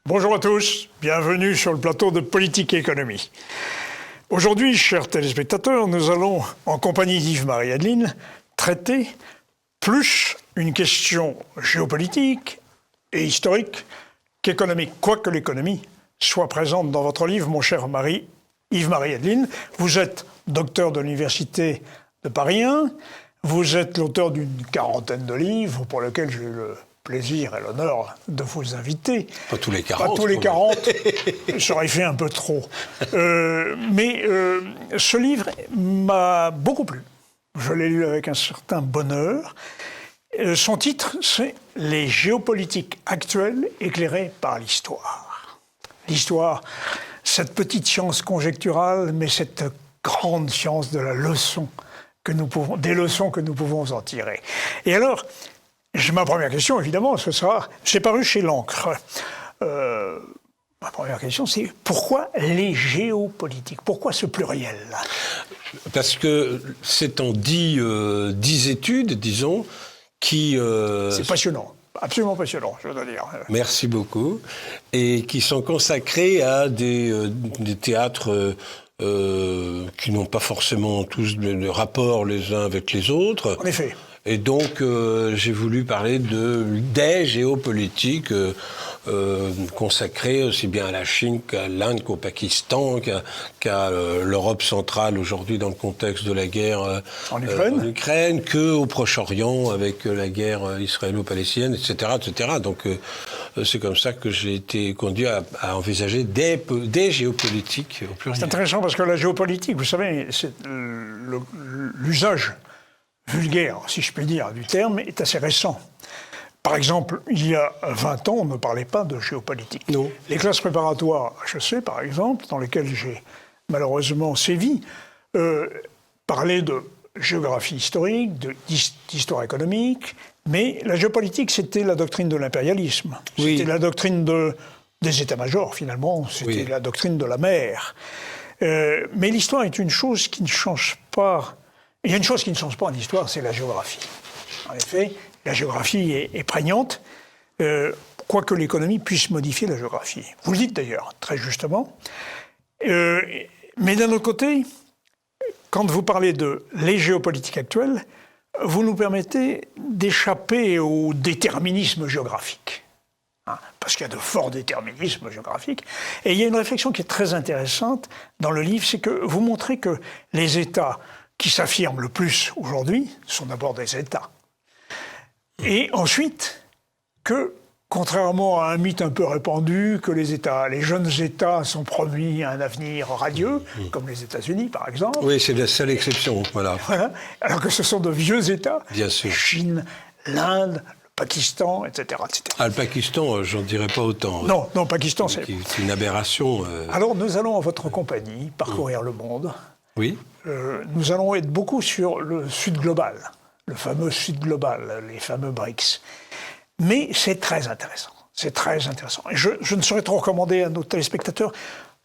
Bonjour à tous, bienvenue sur le plateau de Politique et Économie. Aujourd'hui, chers téléspectateurs, nous allons, en compagnie d'Yves-Marie Adeline, traiter plus une question géopolitique et historique qu'économique, quoique l'économie soit présente dans votre livre, mon cher Yves-Marie Adeline. Vous êtes docteur de l'Université de Paris 1, vous êtes l'auteur d'une quarantaine de livres pour lesquels j'ai eu le plaisir et l'honneur de vous inviter. Pas tous les 40. Pas tous les 40, ça aurait fait un peu trop. Mais ce livre m'a beaucoup plu. Je l'ai lu avec un certain bonheur. Son titre, c'est « Les géopolitiques actuelles éclairées par l'histoire ». L'histoire, cette petite science conjecturale, mais cette grande science de la leçon des leçons que nous pouvons en tirer. Et alors, ma première question, évidemment, ce sera, c'est paru chez l'Ancre. Ma première question, c'est pourquoi les géopolitiques? Pourquoi ce pluriel? Parce que c'est en 10 études, disons, qui... C'est passionnant, absolument passionnant, je dois dire. Merci beaucoup. Et qui sont consacrés à des théâtres qui n'ont pas forcément tous de rapport les uns avec les autres. En effet. Et donc, j'ai voulu parler des géopolitiques consacrées aussi bien à la Chine qu'à l'Inde, qu'au Pakistan, qu'à l'Europe centrale aujourd'hui dans le contexte de la guerre en Ukraine, qu'au Proche-Orient avec la guerre israélo-palestinienne, etc., etc. Donc, c'est comme ça que j'ai été conduit à envisager des géopolitiques au pluriel. C'est intéressant parce que la géopolitique, vous savez, c'est l'usage vulgaire, si je puis dire, du terme, est assez récent. Par exemple, il y a 20 ans, on ne parlait pas de géopolitique. Non. Les classes préparatoires HEC, par exemple, dans lesquelles j'ai malheureusement sévi, parlaient de géographie historique, d'histoire économique, mais la géopolitique, c'était la doctrine de l'impérialisme. Oui. C'était la doctrine des états-majors, finalement. C'était la doctrine de la mer. Mais l'histoire est une chose qui ne change pas. Il y a une chose qui ne change pas en histoire, c'est la géographie. En effet, la géographie est prégnante, quoique l'économie puisse modifier la géographie. Vous le dites d'ailleurs, très justement. Mais d'un autre côté, quand vous parlez de les géopolitiques actuelles, vous nous permettez d'échapper au déterminisme géographique. Parce qu'il y a de forts déterminismes géographiques. Et il y a une réflexion qui est très intéressante dans le livre, c'est que vous montrez que les États qui s'affirment le plus aujourd'hui sont d'abord des États. Et ensuite, que, contrairement à un mythe un peu répandu, que les jeunes États sont promis à un avenir radieux, comme les États-Unis par exemple. Oui, c'est la seule exception, voilà. Alors que ce sont de vieux États, bien sûr. La Chine, l'Inde, le Pakistan, etc., etc. Le Pakistan, j'en dirais pas autant. Non, le Pakistan, c'est une aberration. Alors, nous allons en votre compagnie parcourir le monde. Oui. Nous allons être beaucoup sur le Sud global, le fameux Sud global, les fameux BRICS. Mais c'est très intéressant. C'est très intéressant. Et je ne saurais trop recommander à nos téléspectateurs,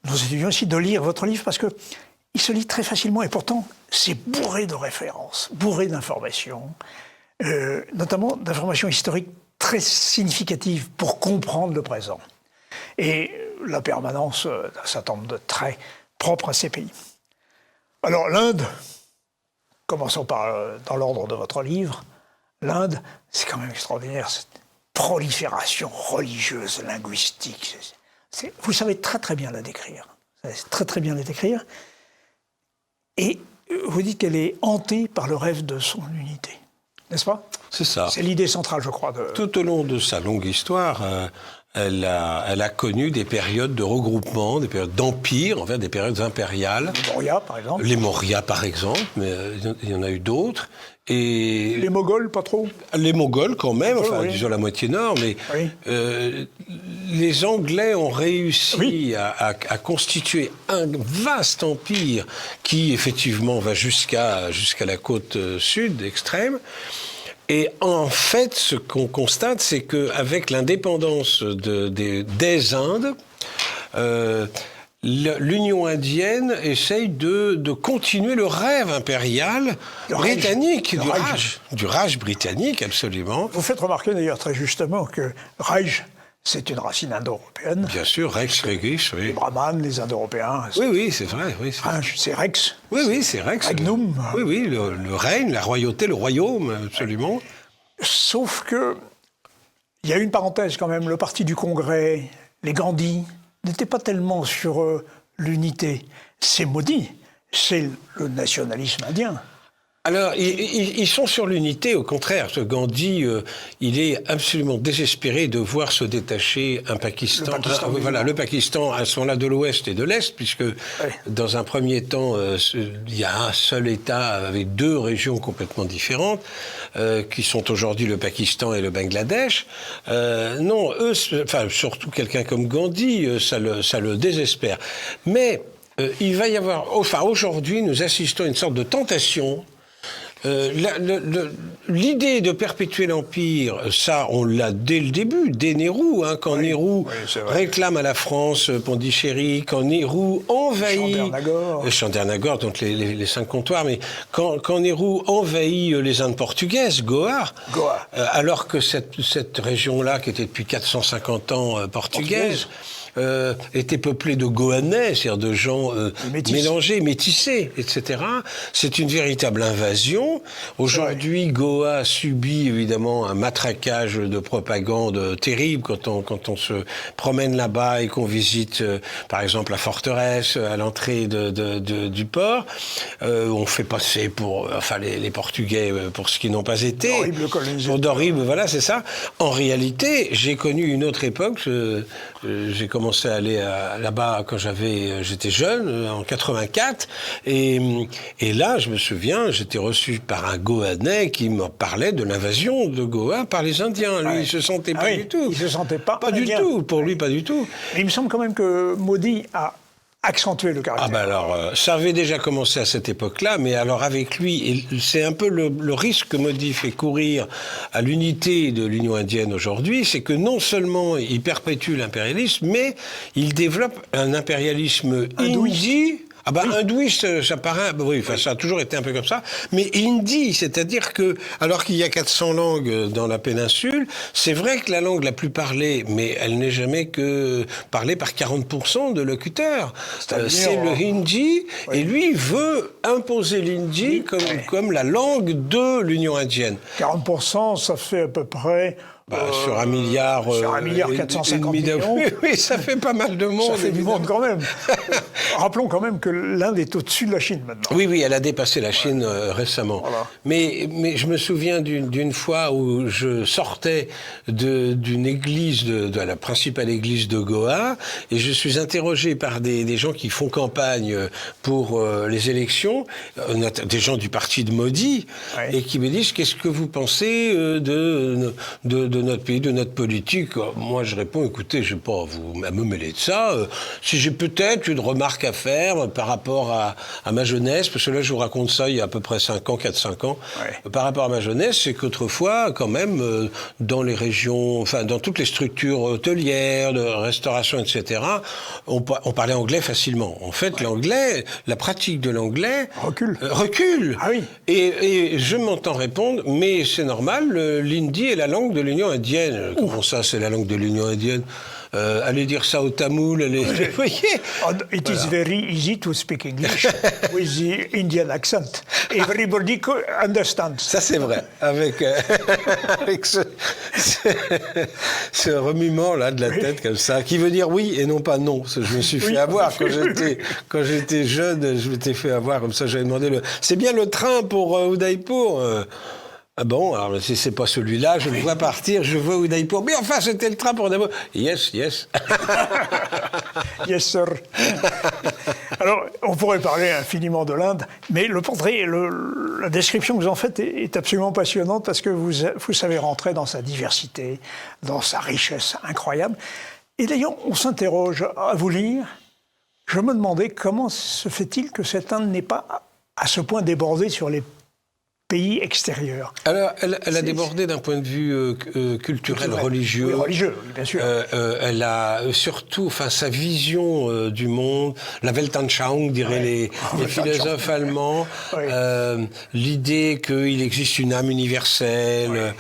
nos étudiants aussi, de lire votre livre parce qu'il se lit très facilement et pourtant c'est bourré de références, bourré d'informations, notamment d'informations historiques très significatives pour comprendre le présent. Et la permanence d'un certain nombre de traits propres à ces pays. Alors l'Inde, commençons par dans l'ordre de votre livre, l'Inde, c'est quand même extraordinaire, cette prolifération religieuse, linguistique. Vous savez très très bien la décrire. Très très bien la décrire. Et vous dites qu'elle est hantée par le rêve de son unité. N'est-ce pas? C'est ça. C'est l'idée centrale, je crois. Tout au long de sa longue histoire, elle a connu des périodes de regroupement, des périodes d'empire, en fait, des périodes impériales. Les Mauryas, par exemple. Les Mauryas, par exemple, mais il y en a eu d'autres. Et les Moghols, pas trop? Les Moghols, quand même, disons la moitié nord, mais les Anglais ont réussi à constituer un vaste empire qui, effectivement, va jusqu'à la côte sud extrême. Et en fait, ce qu'on constate, c'est qu'avec l'indépendance des Indes, l'Union indienne essaye de continuer le rêve impérial britannique, du Raj britannique, absolument. Vous faites remarquer d'ailleurs très justement que Raj, c'est une racine indo-européenne. Bien sûr, Rex Regis, oui. Les Brahmanes, les Indo-Européens. Oui, c'est vrai. Oui, c'est Rex. Oui, c'est Rex. Regnum. Oui, le règne, la royauté, le royaume, absolument. Sauf que, il y a une parenthèse quand même, le parti du Congrès, les Gandhi, n'étaient pas tellement sur l'unité. C'est maudit, c'est le nationalisme indien. Alors, ils sont sur l'unité, au contraire. Ce Gandhi, il est absolument désespéré de voir se détacher un Pakistan. Le Pakistan, à ce moment-là, de l'Ouest et de l'Est, puisque dans un premier temps, il y a un seul État avec deux régions complètement différentes, qui sont aujourd'hui le Pakistan et le Bangladesh. Non, eux, surtout quelqu'un comme Gandhi, ça le désespère. Mais il va y avoir... aujourd'hui, nous assistons à une sorte de tentation. L'idée de perpétuer l'Empire, ça, on l'a dès le début, dès Nehru, quand Nehru réclame à la France Pondichéry, quand Nehru envahit... Chandernagore, donc les 5 comptoirs, mais quand Nehru envahit les Indes portugaises, Goa. Alors que cette région-là, qui était depuis 450 ans portugaise, était peuplée de Goanais, c'est-à-dire de gens mélangés, métissés, etc. C'est une véritable invasion. Aujourd'hui, Goa subit évidemment un matraquage de propagande terrible quand on se promène là-bas et qu'on visite, par exemple, la forteresse à l'entrée du port. On fait passer pour, les Portugais pour ce qu'ils n'ont pas été. D'horribles, voilà, c'est ça. En réalité, j'ai connu une autre époque. J'ai commencé à aller là-bas quand j'étais jeune, en 84, et là, je me souviens, j'étais reçu par un Goanais qui me parlait de l'invasion de Goa par les Indiens. Lui, il se sentait pas du tout. Il se sentait pas du tout. Pour lui, pas du tout. Mais il me semble quand même que Modi a accentuer le caractère. Ça avait déjà commencé à cette époque-là, mais alors avec lui, et c'est un peu le risque que Modi fait courir à l'unité de l'Union indienne aujourd'hui, c'est que non seulement il perpétue l'impérialisme, mais il développe un impérialisme hindi. Hindouiste, ça paraît... ça a toujours été un peu comme ça. Mais hindi, c'est-à-dire que, alors qu'il y a 400 langues dans la péninsule, c'est vrai que la langue la plus parlée, mais elle n'est jamais que parlée par 40% de locuteurs. C'est le hindi, et lui veut imposer l'hindi comme la langue de l'Union indienne. 40%, ça fait à peu près... sur 1 milliard... Sur 1 milliard 450 millions. Oui, ça fait pas mal de monde. Ça fait du monde quand même. Rappelons quand même que l'Inde est au-dessus de la Chine maintenant. Oui, elle a dépassé la Chine récemment. Voilà. Mais je me souviens d'une fois où je sortais d'une église, de la principale église de Goa, et je suis interrogé par des gens qui font campagne pour les élections, des gens du parti de Modi, et qui me disent « Qu'est-ce que vous pensez de notre pays, de notre politique ?» Moi, je réponds, écoutez, je n'ai pas à me mêler de ça. Si j'ai peut-être une remarque à faire par rapport à ma jeunesse, parce que là, je vous raconte ça il y a à peu près 5 ans. Par rapport à ma jeunesse, c'est qu'autrefois, quand même, dans les régions, dans toutes les structures hôtelières, de restauration, etc., on parlait anglais facilement. En fait, l'anglais, la pratique de l'anglais... recule. Ah oui. Et je m'entends répondre, mais c'est normal, l'hindi est la langue de l'Union indienne. Comment ça, c'est la langue de l'Union indienne ? Allez dire ça au tamoul, vous voyez ? It is very easy to speak English with the Indian accent. Everybody understands. Ça, c'est vrai. Avec ce remuement-là de la tête comme ça, qui veut dire oui et non pas non. Je me suis fait avoir quand j'étais jeune, je m'étais fait avoir comme ça. J'avais demandé c'est bien le train pour Udaipur. Ah bon, alors si c'est pas celui-là, je le vois partir, je vois Udaipur. Mais enfin, c'était le train pour Udaipur. Yes. Yes, sir. Alors, on pourrait parler infiniment de l'Inde, mais le portrait, la description que vous en faites est absolument passionnante parce que vous savez rentrer dans sa diversité, dans sa richesse incroyable. Et d'ailleurs, on s'interroge à vous lire. Je me demandais comment se fait-il que cette Inde n'est pas à ce point débordée sur les pays extérieur. Alors, elle a débordé d'un point de vue culturel, religieux. Oui, religieux, bien sûr. Elle a surtout, sa vision du monde, la Weltanschauung, diraient les philosophes allemands, l'idée qu'il existe une âme universelle,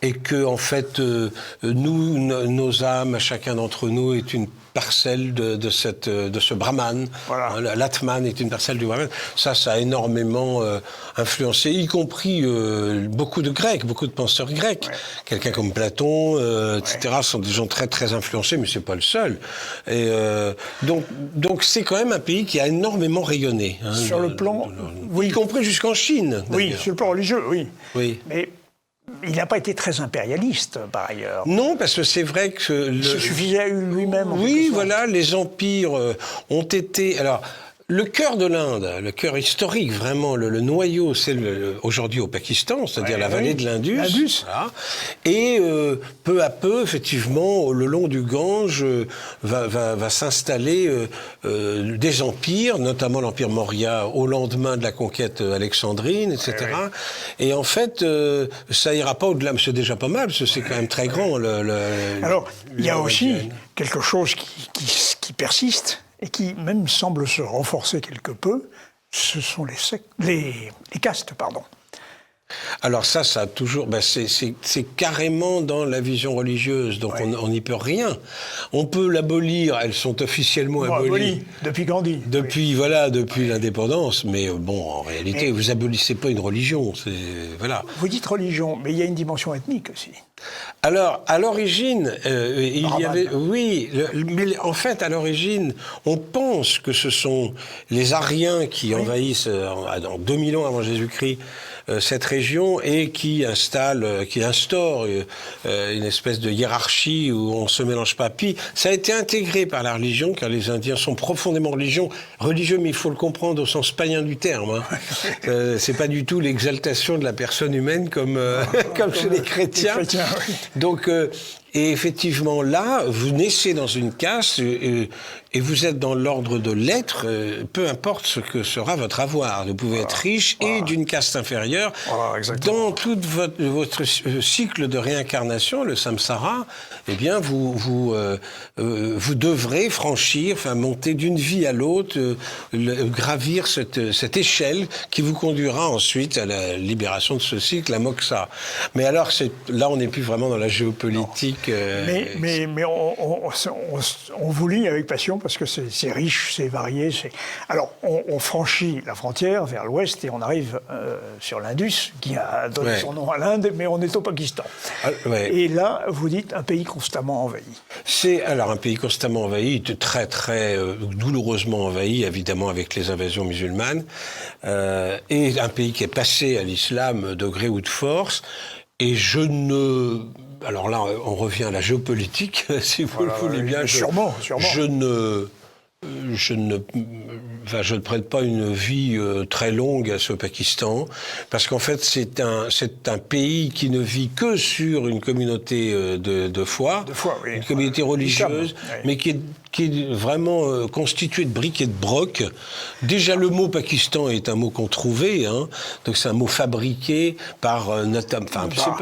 et que, en fait, nos âmes, à chacun d'entre nous, est une parcelle de ce Brahman. Voilà. L'Atman est une parcelle du Brahman. Ça a énormément influencé, y compris beaucoup de Grecs, beaucoup de penseurs grecs. Ouais. Quelqu'un comme Platon, etc., sont des gens très, très influencés, mais c'est pas le seul. Et donc c'est quand même un pays qui a énormément rayonné. Hein, sur le plan... y compris jusqu'en Chine. Oui, sur le plan religieux, oui. Oui. Mais il n'a pas été très impérialiste, par ailleurs. Non, parce que c'est vrai que... Il se suffisait à lui-même. Oui, voilà, les empires ont été... Alors, le cœur de l'Inde, le cœur historique, vraiment, le noyau, c'est aujourd'hui au Pakistan, c'est-à-dire la vallée de l'Indus. Voilà. Et peu à peu, effectivement, le long du Gange, va s'installer des empires, notamment l'empire Maurya, au lendemain de la conquête alexandrine, etc. Et en fait, ça ira pas au-delà, mais c'est déjà pas mal, parce que c'est quand même très grand. Alors, il y a aussi quelque chose qui persiste, et qui même semble se renforcer quelque peu, ce sont les castes, pardon. Alors ça a toujours... c'est carrément dans la vision religieuse, donc on n'y peut rien. On peut l'abolir, elles sont officiellement abolies. Depuis Gandhi. Depuis l'indépendance, mais bon, en réalité, vous abolissez pas une religion, voilà. Vous dites religion, mais il y a une dimension ethnique aussi. Alors, à l'origine, il y avait... Oui, mais en fait, à l'origine, on pense que ce sont les Aryens qui envahissent, en 2000 ans avant Jésus-Christ, cette région et qui instaure une espèce de hiérarchie où on se mélange pas. Puis ça a été intégré par la religion, car les Indiens sont profondément religieux, mais il faut le comprendre au sens païen du terme. Hein. C'est pas du tout l'exaltation de la personne humaine comme chez les chrétiens. Oui. Donc et effectivement, là, vous naissez dans une caste et vous êtes dans l'ordre de l'être, peu importe ce que sera votre avoir. Vous pouvez être riche et d'une caste inférieure. Dans tout votre cycle de réincarnation, le samsara, eh bien, vous devrez franchir, monter d'une vie à l'autre, gravir cette échelle qui vous conduira ensuite à la libération de ce cycle, la moksha. Mais alors, là, on n'est plus vraiment dans la géopolitique. Mais on vous lit avec passion parce que c'est riche, c'est varié. Alors, on franchit la frontière vers l'ouest et on arrive sur l'Indus, qui a donné son nom à l'Inde, mais on est au Pakistan. Et là, vous dites un pays constamment envahi. C'est alors un pays constamment envahi, très très douloureusement envahi, évidemment avec les invasions musulmanes, et un pays qui est passé à l'islam de gré ou de force. Et alors là, on revient à la géopolitique, si vous le voulez bien. Sûrement. Je ne prête pas une vie très longue à ce Pakistan, parce qu'en fait, c'est un pays qui ne vit que sur une communauté de foi, une communauté religieuse, mais qui est vraiment constituée de briques et de brocs. Déjà, le mot Pakistan est un mot qu'on trouvait, hein, donc c'est un mot fabriqué par notamment...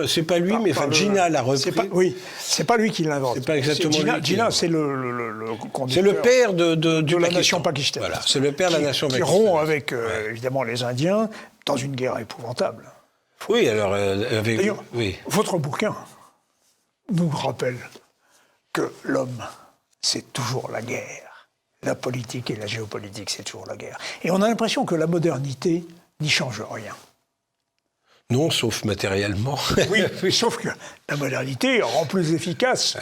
c'est pas lui, mais Jinnah l'a repris. C'est pas lui qui l'invente. C'est pas exactement lui. Jinnah, c'est le conducteur. C'est le père de la nation pakistanaise. Voilà, c'est le père de la nation pakistanaise. Qui rompt avec, évidemment, les Indiens dans une guerre épouvantable. Oui, alors... D'ailleurs, votre bouquin nous rappelle que l'homme, c'est toujours la guerre. La politique et la géopolitique, c'est toujours la guerre. Et on a l'impression que la modernité n'y change rien. Non, sauf matériellement. Oui, sauf que la modernité rend plus efficace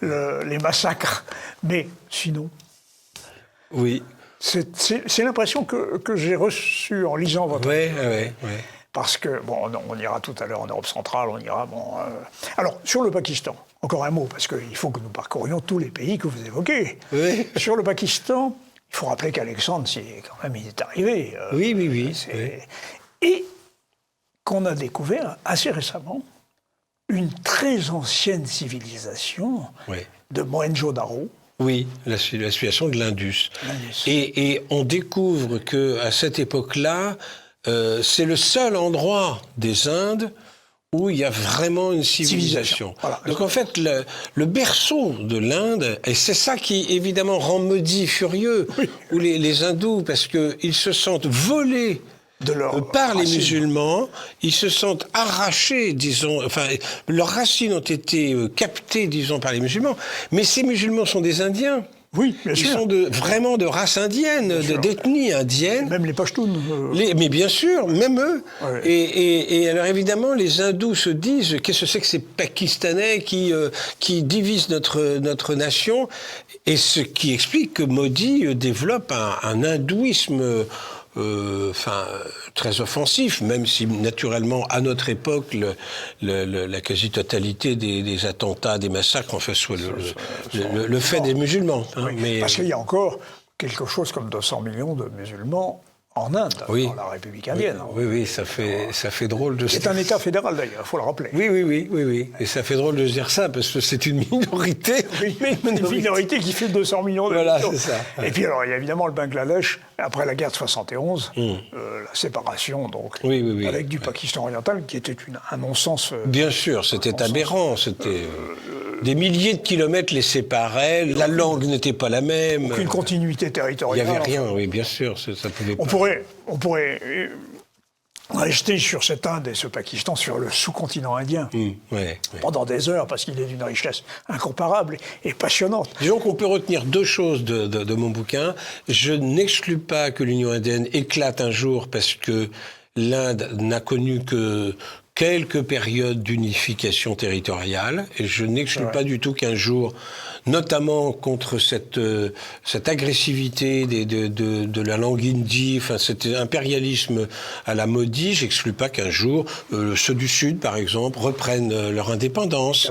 les massacres. Mais sinon... Oui. C'est l'impression que j'ai reçue en lisant votre livre. Oui. Parce que, on ira tout à l'heure en Europe centrale, Alors, sur le Pakistan, encore un mot, parce qu'il faut que nous parcourions tous les pays que vous évoquez. Oui. Sur le Pakistan, il faut rappeler qu'Alexandre, il est arrivé. Oui. Et qu'on a découvert assez récemment une très ancienne civilisation de Mohenjo-Daro. Oui, la situation de l'Indus. Et on découvre qu'à cette époque-là, c'est le seul endroit des Indes où il y a vraiment une civilisation. Voilà. Donc en fait, le berceau de l'Inde, et c'est ça qui évidemment rend maudit furieux, où les hindous, parce qu'ils se sentent volés par les musulmans, ils se sentent arrachés, disons, enfin, leurs racines ont été captées, disons, par les musulmans, mais ces musulmans sont des Indiens. Oui, bien sûr. Ils sont vraiment de race indienne, d'ethnie indienne. Même les Pashtuns. Mais bien sûr, même eux. Ouais. Et alors évidemment, les hindous se disent, qu'est-ce que c'est que ces Pakistanais qui divisent notre nation, et ce qui explique que Modi développe un hindouisme très offensif, même si naturellement à notre époque la quasi-totalité des attentats, des massacres, en fait, soit le fait des musulmans. Hein, oui, mais parce qu'il y a encore quelque chose comme 200 millions de musulmans en Inde, dans la République indienne. Oui, ça fait drôle de... C'est un État fédéral d'ailleurs, il faut le rappeler. Oui. Et ça fait drôle de dire ça, parce que c'est une minorité. Oui, mais une minorité qui fait 200 millions de Voilà, c'est ça. Et puis alors, il y a évidemment le Bangladesh, après la guerre de 71, la séparation, donc, avec du Pakistan oriental, qui était un non-sens... Bien sûr, c'était aberrant, c'était... Des milliers de kilomètres les séparaient, la langue n'était pas la même. Aucune continuité territoriale. Il n'y avait rien, oui, bien sûr, ça pouvait pas... On pourrait rester sur cette Inde et ce Pakistan, sur le sous-continent indien, pendant des heures, parce qu'il est d'une richesse incomparable et passionnante. Disons qu'on peut retenir deux choses de mon bouquin. Je n'exclus pas que l'Union indienne éclate un jour, parce que l'Inde n'a connu que quelques périodes d'unification territoriale, et je n'exclus pas du tout qu'un jour, notamment contre cette agressivité de la langue hindi, enfin cet impérialisme à la Modi, j'exclus pas qu'un jour ceux du Sud, par exemple, reprennent leur indépendance,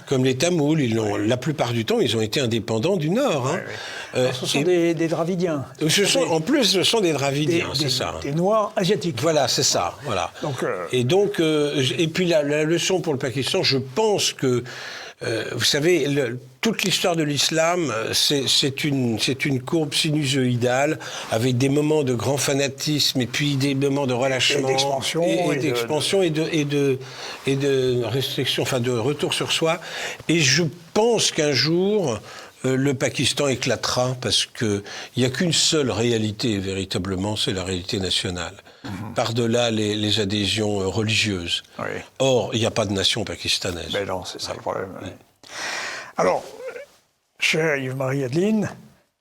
comme les Tamouls. La plupart du temps, ils ont été indépendants du Nord. Ce sont des Dravidiens. En plus, ce sont des Dravidiens, c'est ça. Des Noirs asiatiques. Voilà, c'est ça. Voilà. Et puis la leçon pour le Pakistan, je pense que, vous savez, toute l'histoire de l'islam, c'est une courbe sinusoïdale, avec des moments de grand fanatisme et puis des moments de relâchement, d'expansion et de restriction, enfin de retour sur soi. Et je pense qu'un jour, le Pakistan éclatera, parce qu'il n'y a qu'une seule réalité, véritablement, c'est la réalité nationale. Par-delà les adhésions religieuses. Or, il n'y a pas de nation pakistanaise. Mais non, c'est ça le problème. Alors, cher Yves-Marie Adeline,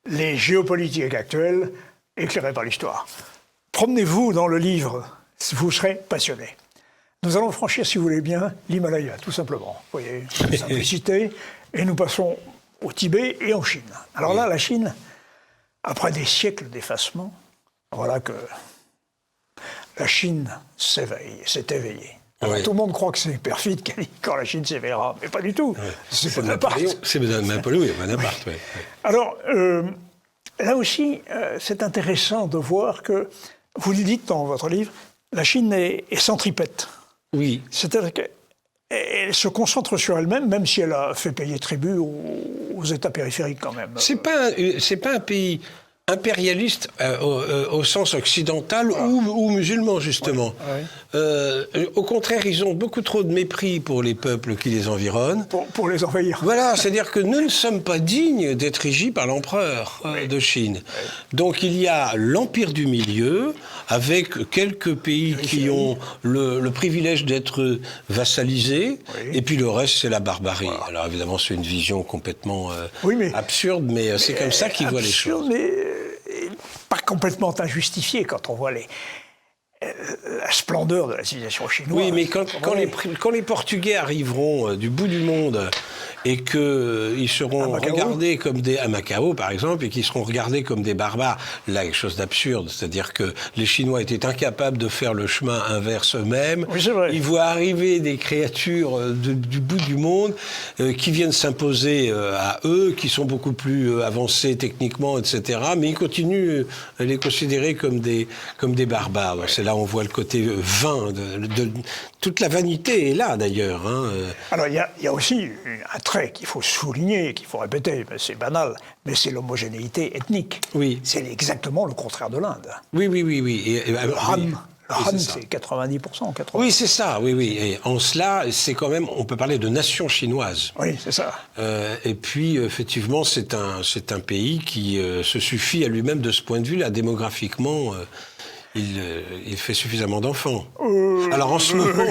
les géopolitiques actuelles éclairées par l'histoire. Promenez-vous dans le livre, vous serez passionné. Nous allons franchir, si vous voulez bien, l'Himalaya, tout simplement. Vous voyez, la simplicité, et nous passons au Tibet et en Chine. Alors là, la Chine, après des siècles d'effacement, voilà que la Chine s'est éveillée. Tout le monde croit que c'est perfide quand la Chine s'éveillera, mais pas du tout. C'est Bonaparte. C'est Napoléon, Bonaparte, oui. Alors, là aussi, c'est intéressant de voir que, vous le dites dans votre livre, la Chine est centripète. Oui. C'est-à-dire qu'elle se concentre sur elle-même, même si elle a fait payer tribut aux États périphériques quand même. C'est pas un pays impérialiste au sens occidental ou musulman, justement. Au contraire, ils ont beaucoup trop de mépris pour les peuples qui les environnent. Pour les envahir. Voilà, c'est-à-dire que nous ne sommes pas dignes d'être régis par l'empereur de Chine. Donc il y a l'Empire du Milieu, avec quelques pays qui ont le privilège d'être vassalisés, et puis le reste, c'est la barbarie. Voilà. Alors évidemment, c'est une vision complètement absurde, mais c'est comme ça qu'ils voient les choses. Mais pas complètement injustifiée quand on voit la splendeur de la civilisation chinoise. Oui, mais quand les Portugais arriveront du bout du monde et qu'ils seront regardés comme à Macao, par exemple, et qu'ils seront regardés comme des barbares, là, quelque chose d'absurde. C'est-à-dire que les Chinois étaient incapables de faire le chemin inverse eux-mêmes. Oui, c'est vrai. Ils voient arriver des créatures du bout du monde qui viennent s'imposer à eux, qui sont beaucoup plus avancés techniquement, etc. Mais ils continuent à les considérer comme des barbares. Donc, c'est là où on voit le côté vain toute la vanité est là, d'ailleurs. Alors, il y a aussi un trait qu'il faut souligner, qu'il faut répéter, c'est banal, mais c'est l'homogénéité ethnique. Oui. C'est exactement le contraire de l'Inde. Oui. Le Han, c'est 90%. 80%. Oui, c'est ça, oui. Et en cela, c'est quand même, on peut parler de nation chinoise. Oui, c'est ça. Et puis, effectivement, c'est un pays qui se suffit à lui-même de ce point de vue, là, démographiquement. Il fait suffisamment d'enfants. Alors en ce moment,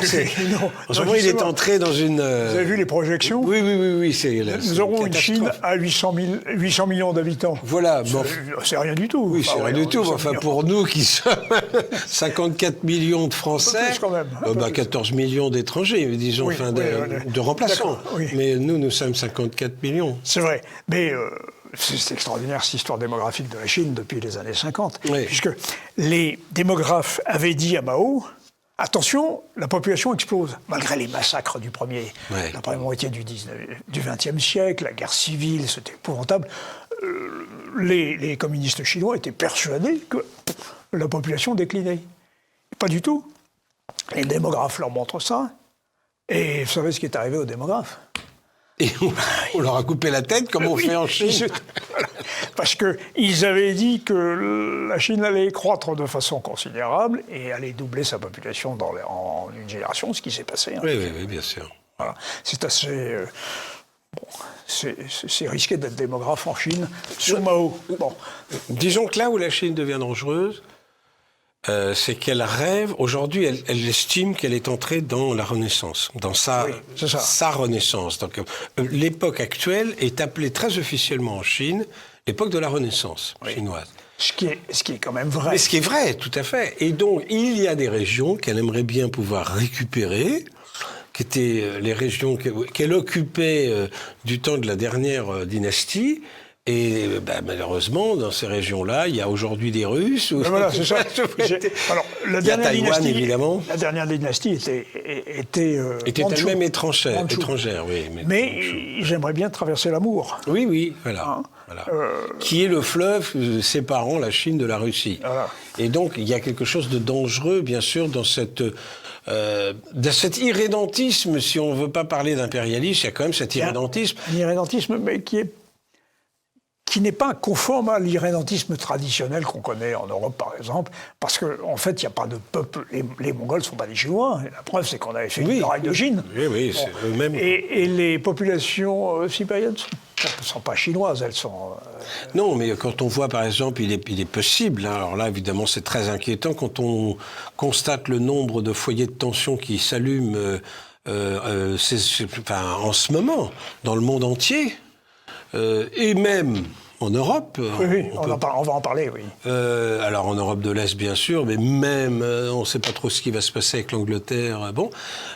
il est entré dans une... Vous avez vu les projections ? Oui. Nous aurons une Chine à 800 millions d'habitants. Voilà. C'est rien du tout. Oui, c'est rien du tout. Enfin, pour nous qui sommes 54 millions de Français, un peu plus quand même, 14 millions d'étrangers, disons, de remplaçants. Oui. Mais nous sommes 54 millions. C'est vrai. Mais... c'est extraordinaire, cette histoire démographique de la Chine depuis les années 50, puisque les démographes avaient dit à Mao, attention, la population explose, malgré les massacres la première moitié du XXe siècle, la guerre civile, c'était épouvantable. Les communistes chinois étaient persuadés que la population déclinait. Pas du tout. Les démographes leur montrent ça, et vous savez ce qui est arrivé aux démographes ? Et on leur a coupé la tête, comme on fait en Chine. Parce qu'ils avaient dit que la Chine allait croître de façon considérable et allait doubler sa population en une génération, ce qui s'est passé. Oui, bien sûr. Voilà. C'est assez... c'est risqué d'être démographe en Chine sur Mao. Bon. Disons que là où la Chine devient dangereuse, c'est qu'elle rêve, aujourd'hui, elle estime qu'elle est entrée dans la Renaissance, dans sa Renaissance. Donc, l'époque actuelle est appelée très officiellement en Chine l'époque de la Renaissance chinoise. Ce qui est quand même vrai. Mais ce qui est vrai, tout à fait. Et donc, il y a des régions qu'elle aimerait bien pouvoir récupérer, qui étaient les régions qu'elle occupait du temps de la dernière dynastie. Et malheureusement, dans ces régions-là, il y a aujourd'hui des Russes. Voilà, c'est ça. Alors, il y a Taïwan, évidemment. La dernière dynastie était elle-même étrangère, oui. Mais j'aimerais bien traverser l'Amour. Oui, voilà. Qui est le fleuve séparant la Chine de la Russie. Voilà. Et donc, il y a quelque chose de dangereux, bien sûr, dans cet irrédentisme. Si on ne veut pas parler d'impérialisme, il y a quand même cet irrédentisme. Un irrédentisme, mais qui n'est pas conforme à l'irrédentisme traditionnel qu'on connaît en Europe, par exemple, parce qu'en fait, il n'y a pas de peuple... Les Mongols ne sont pas des Chinois. La preuve, c'est qu'on avait fait une muraille de Chine. Oui, c'est eux-mêmes. Et les populations sibériennes ne sont pas chinoises, elles sont... Non, mais quand on voit, par exemple, il est possible, alors là, évidemment, c'est très inquiétant, quand on constate le nombre de foyers de tension qui s'allument en ce moment, dans le monde entier, et même... En Europe, on va en parler, oui. Alors en Europe de l'Est, bien sûr, mais même, on ne sait pas trop ce qui va se passer avec l'Angleterre.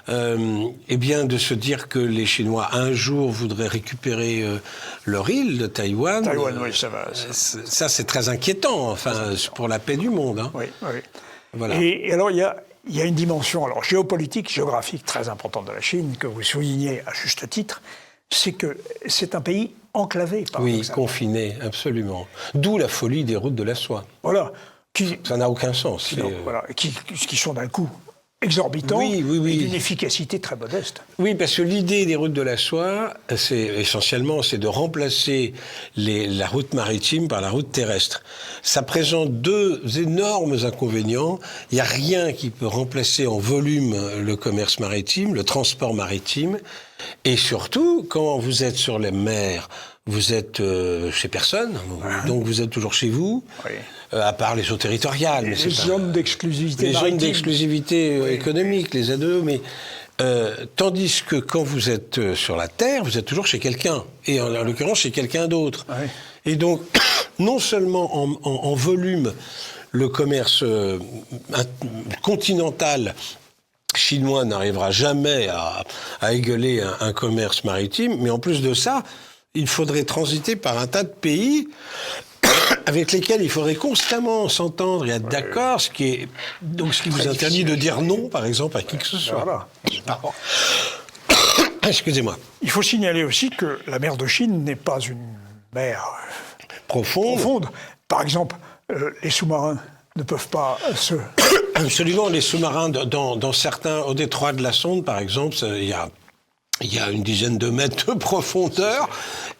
Eh bien, de se dire que les Chinois, un jour, voudraient récupérer leur île de Taïwan. Taïwan, oui, ça va. Ça, c'est très inquiétant, pour la paix du monde. Hein. Oui. Voilà. Et alors, il y a une dimension géopolitique, géographique très importante de la Chine, que vous soulignez à juste titre, c'est que c'est un pays enclavé. Oui, confiné, absolument. D'où la folie des routes de la soie. Voilà. Ça n'a aucun sens. Qui sont d'un coût exorbitant et d'une efficacité très modeste. Oui, parce que l'idée des routes de la soie, c'est de remplacer la route maritime par la route terrestre. Ça présente deux énormes inconvénients. Il n'y a rien qui peut remplacer en volume le commerce maritime, le transport maritime. Et surtout, quand vous êtes sur les mers, vous êtes chez personne, donc vous êtes toujours chez vous, à part les eaux territoriales. Les zones d'exclusivité maritime. Les zones d'exclusivité économique, les ADE, mais... tandis que quand vous êtes sur la terre, vous êtes toujours chez quelqu'un, et en l'occurrence chez quelqu'un d'autre. Et donc, non seulement en volume, le commerce continental chinois n'arrivera jamais à égaler un commerce maritime, mais en plus de ça, il faudrait transiter par un tas de pays avec lesquels il faudrait constamment s'entendre et être d'accord, ce qui vous interdit de dire non, par exemple, à qui que ce soit. Voilà. Excusez-moi. Il faut signaler aussi que la mer de Chine n'est pas une mer profonde. Par exemple, les sous-marins ne peuvent pas se... Absolument, les sous-marins, dans certains, au détroit de la Sonde, par exemple, il y a il y a une dizaine de mètres de profondeur.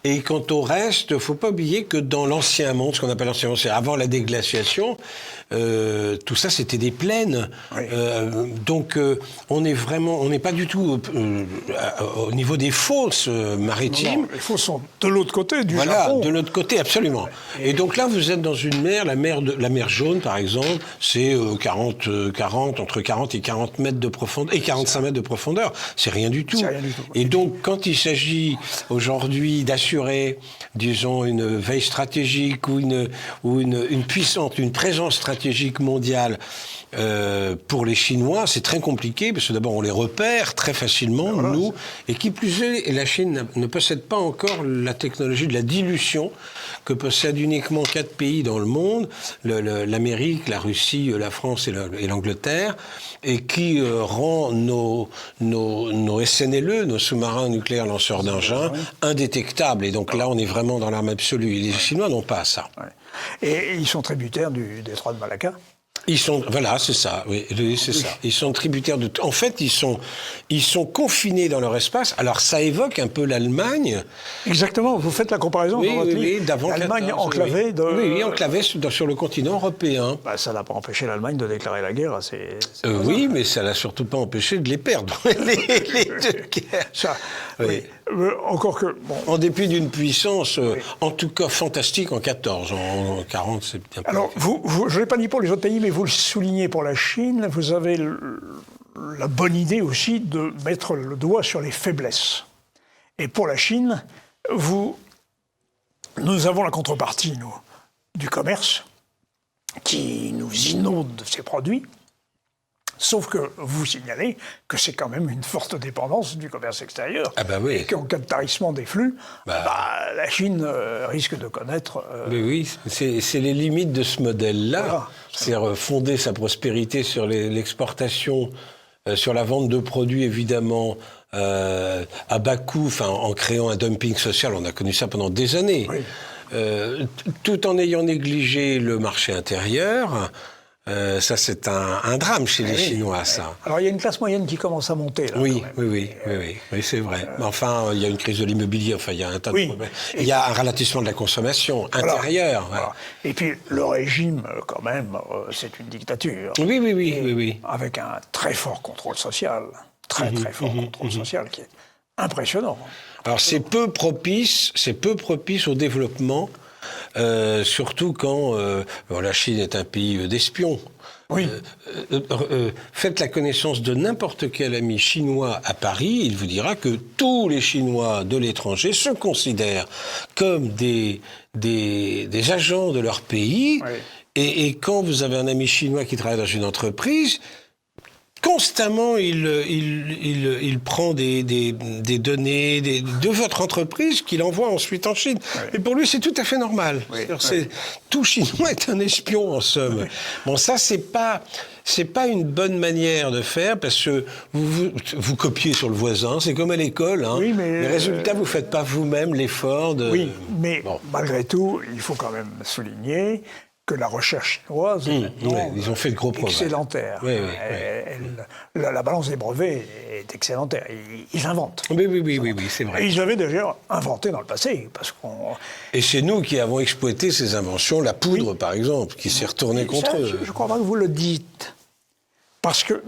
Et quant au reste, il ne faut pas oublier que dans l'ancien monde, ce qu'on appelle l'ancien monde, c'est avant la déglaciation, tout ça, c'était des plaines. Oui. Donc, on n'est pas du tout au niveau des fosses maritimes. Non, les fosses sont de l'autre côté du Japon. Voilà, de l'autre côté, absolument. Et donc là, vous êtes dans une mer, la mer Jaune, par exemple, c'est entre 40 et 40 mètres de profondeur, et 45 mètres de profondeur. C'est rien du tout. C'est rien du tout. Et donc, quand il s'agit aujourd'hui d'assurer, disons, une veille stratégique ou une présence stratégique mondiale pour les Chinois, c'est très compliqué, parce que d'abord, on les repère très facilement, voilà, nous, et qui plus est, la Chine ne possède pas encore la technologie de la dilution que possèdent uniquement 4 pays dans le monde, l'Amérique, la Russie, la France et l'Angleterre, et qui rend nos SNLE, nos sous-marins nucléaires lanceurs d'engins, indétectables. Et donc là, on est vraiment dans l'arme absolue. Et les Chinois n'ont pas ça. Ouais. Et ils sont tributaires du détroit de Malacca. Voilà, c'est ça, oui, c'est ça. Ils sont tributaires de... En fait, ils sont confinés dans leur espace. Alors, ça évoque un peu l'Allemagne. Exactement, vous faites la comparaison dans votre livre. D'avant l'Allemagne enclavée enclavée sur le continent européen. Bah, ça n'a pas empêché l'Allemagne de déclarer la guerre à ses oui, mais ça l'a surtout pas empêché de les perdre, les deux guerres. Ça, oui. Encore que... Bon. En dépit d'une puissance, en tout cas fantastique en 14, en 40, c'est bien plus. Alors, je ne l'ai pas dit pour les autres pays, mais vous le soulignez pour la Chine, vous avez la bonne idée aussi de mettre le doigt sur les faiblesses. Et pour la Chine, nous avons la contrepartie, nous, du commerce, qui nous inonde de ses produits. Sauf que vous signalez que c'est quand même une forte dépendance du commerce extérieur. Ah bah oui. Et qu'en cas de tarissement des flux, la Chine risque de connaître... Mais oui, c'est les limites de ce modèle-là. Voilà. C'est-à-dire fonder sa prospérité sur l'exportation, sur la vente de produits, évidemment, à bas coût, en créant un dumping social. On a connu ça pendant des années. Oui. Tout en ayant négligé le marché intérieur... ça, c'est un drame chez les Chinois, ça. Alors, il y a une classe moyenne qui commence à monter, là. Oui, c'est vrai. Mais enfin, il y a une crise de l'immobilier, il y a un tas de problèmes. Il y a un ralentissement de la consommation intérieure. Voilà. Et puis, le régime, quand même, c'est une dictature. Oui. Avec un très fort contrôle social. Très fort contrôle social qui est impressionnant. Alors, c'est peu propice au développement. Surtout quand la Chine est un pays d'espions. Oui. Faites la connaissance de n'importe quel ami chinois à Paris, il vous dira que tous les Chinois de l'étranger se considèrent comme des agents de leur pays. Oui. Et quand vous avez un ami chinois qui travaille dans une entreprise, constamment, il prend des données de votre entreprise qu'il envoie ensuite en Chine. Oui. Et pour lui, c'est tout à fait normal. Oui. Tout Chinois est un espion, en somme. Oui. Bon, ça, c'est pas une bonne manière de faire, parce que vous copiez sur le voisin, c'est comme à l'école. Hein. Oui, mais les résultats, vous faites pas vous-même l'effort de... Oui, mais malgré tout, il faut quand même souligner que la recherche chinoise ils ont fait de gros progrès. Excédentaire. La balance des brevets est excédentaire. Ils inventent. Oui, c'est vrai. Et ils avaient déjà inventé dans le passé. Et c'est nous qui avons exploité ces inventions, la poudre par exemple, qui s'est retournée contre eux. Je ne crois pas que vous le dites.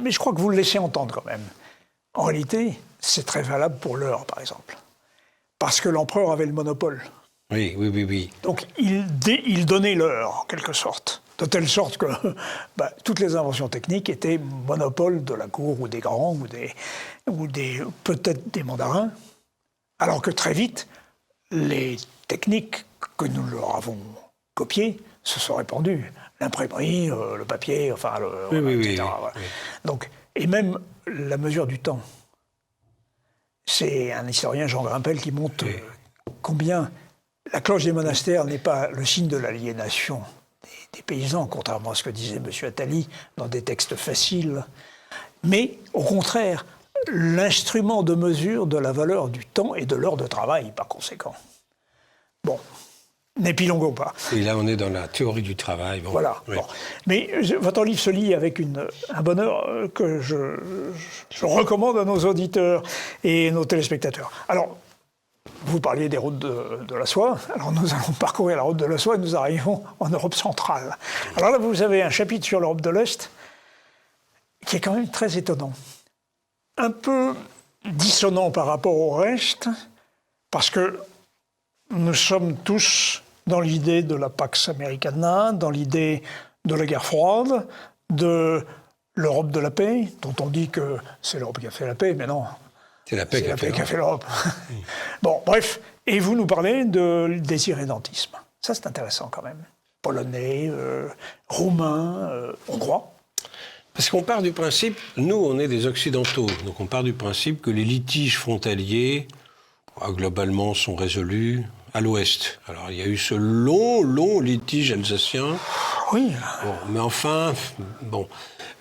Mais je crois que vous le laissez entendre quand même. En réalité, c'est très valable pour l'heure, par exemple. Parce que l'empereur avait le monopole. Oui. Donc, il donnait l'heure, en quelque sorte. De telle sorte que toutes les inventions techniques étaient monopole de la cour ou des grands ou peut-être des mandarins. Alors que très vite, les techniques que nous leur avons copiées se sont répandues. L'imprimerie, le papier, etc. Voilà. Donc, et même la mesure du temps. C'est un historien, Jean Grimpel, qui montre combien... La cloche des monastères n'est pas le signe de l'aliénation des paysans, contrairement à ce que disait M. Attali dans des textes faciles, mais au contraire, l'instrument de mesure de la valeur du temps et de l'heure de travail, par conséquent. Bon, N'épilongons pas. Et là, on est dans la théorie du travail. Bon. Voilà. Oui. Bon. Mais votre livre se lit avec un bonheur que je recommande à nos auditeurs et nos téléspectateurs. Alors, vous parliez des routes de la soie. Alors, nous allons parcourir la route de la soie et nous arrivons en Europe centrale. Alors là, vous avez un chapitre sur l'Europe de l'Est qui est quand même très étonnant. Un peu dissonant par rapport au reste, parce que nous sommes tous dans l'idée de la Pax Americana, dans l'idée de la guerre froide, de l'Europe de la paix, dont on dit que c'est l'Europe qui a fait la paix, mais non. C'est la paix qui a fait l'Europe. Bon, bref. Et vous nous parlez des irrédentismes. Ça, c'est intéressant quand même. Polonais, roumains, hongrois. Parce qu'on part du principe, nous, on est des Occidentaux, donc on part du principe que les litiges frontaliers, globalement, sont résolus à l'Ouest. Alors, il y a eu ce long litige alsacien. Oui. Bon, mais enfin,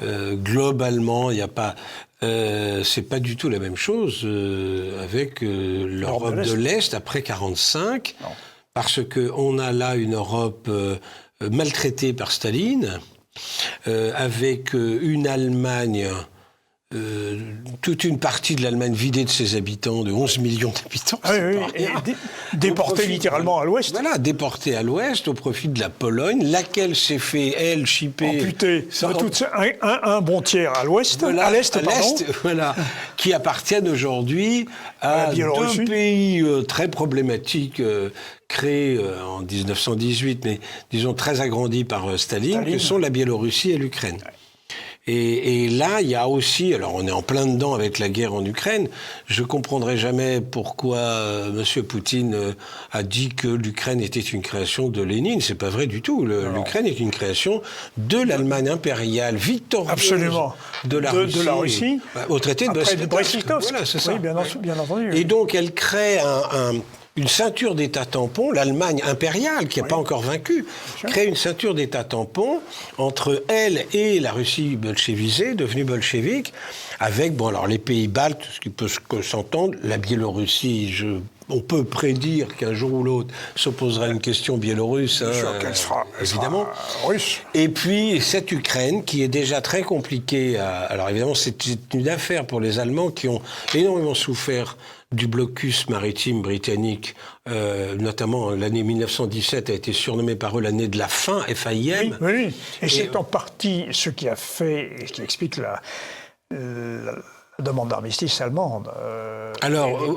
globalement, il n'y a pas... c'est pas du tout la même chose avec l'Europe de l'Est après 1945, parce qu'on a là une Europe maltraitée par Staline, avec une Allemagne... toute une partie de l'Allemagne vidée de ses habitants, de 11 millions d'habitants. Et déportés littéralement à l'ouest. Voilà, déportés à l'ouest au profit de la Pologne, laquelle s'est fait, elle, chipper... Amputée un bon tiers à l'ouest, voilà, à l'est, voilà, qui appartiennent aujourd'hui à deux pays très problématiques, créés en 1918, mais disons très agrandis par Staline, que sont la Biélorussie et l'Ukraine. Ouais. Et là, il y a aussi, alors on est en plein dedans avec la guerre en Ukraine, je ne comprendrai jamais pourquoi M. Poutine a dit que l'Ukraine était une création de Lénine. C'est pas vrai du tout. L'Ukraine est une création de l'Allemagne impériale, victorieuse de la Russie, au traité de Brest-Litovsk. Voilà, c'est ça. Oui, bien entendu. Et donc, elle crée une ceinture d'États tampons, l'Allemagne impériale, qui n'est pas encore vaincue, crée une ceinture d'États tampons entre elle et la Russie bolchevisée, devenue bolchevique, avec, alors les pays baltes, ce qui peut s'entendre, la Biélorussie, on peut prédire qu'un jour ou l'autre s'opposera une question biélorusse, qu'elle sera russe. Et puis cette Ukraine qui est déjà très compliquée. Alors évidemment, c'est une affaire pour les Allemands qui ont énormément souffert du blocus maritime britannique, notamment l'année 1917 a été surnommée par eux l'année de la faim, FAIM. Oui. Et c'est en partie ce qui a fait, ce qui explique la demande d'armistice allemande.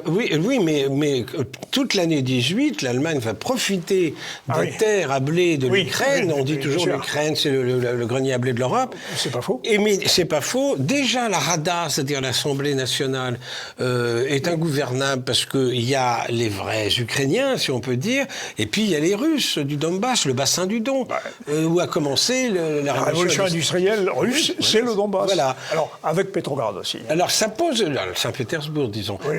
Oui, mais toute l'année 18, l'Allemagne va profiter des terres à blé de l'Ukraine. On dit toujours l'Ukraine, c'est le grenier à blé de l'Europe. C'est pas faux. Mais c'est pas faux. Déjà, la Rada, c'est-à-dire l'Assemblée nationale, est ingouvernable parce qu'il y a les vrais Ukrainiens, si on peut dire, et puis il y a les Russes du Donbass, le bassin du Don, où a commencé la révolution industrielle russe, c'est le Donbass. Voilà. Alors, avec Petrograd aussi. Alors, ça pose... Saint-Pétersbourg, disons. Oui,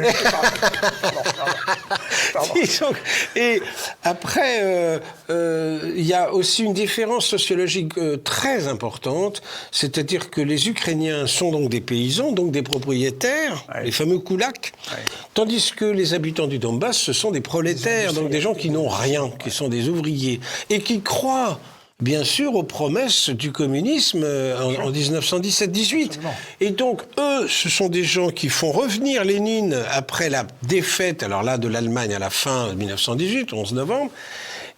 pardon. Et après, il y a aussi une différence sociologique très importante, c'est-à-dire que les Ukrainiens sont donc des paysans, donc des propriétaires, les fameux koulaks, tandis que les habitants du Donbass, ce sont des prolétaires, donc des gens qui n'ont rien, qui sont des ouvriers, et qui croient bien sûr aux promesses du communisme en 1917-18. Et donc, eux, ce sont des gens qui font revenir Lénine après la défaite, alors là, de l'Allemagne à la fin 1918, 11 novembre,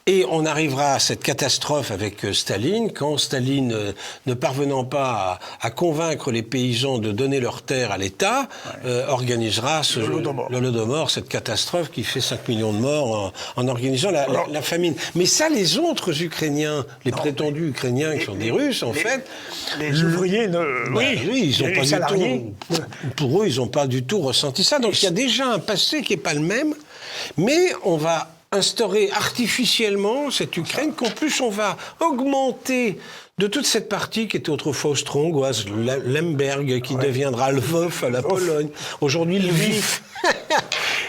et on arrivera à cette catastrophe avec Staline, quand Staline, ne parvenant pas à convaincre les paysans de donner leurs terres à l'État, organisera l'Holodomor, cette catastrophe qui fait 5 millions de morts en organisant la famine. Mais ça, les autres Ukrainiens, les prétendus Ukrainiens qui sont des Russes, en fait... Les ouvriers ils ont pas salariés. Du tout... Pour eux, ils n'ont pas du tout ressenti ça. Donc il y a déjà un passé qui n'est pas le même, mais on va instaurer artificiellement cette Ukraine, qu'en plus on va augmenter de toute cette partie qui était autrefois austro-hongroise, Lemberg, qui deviendra Lvov à la Pologne, aujourd'hui Lviv,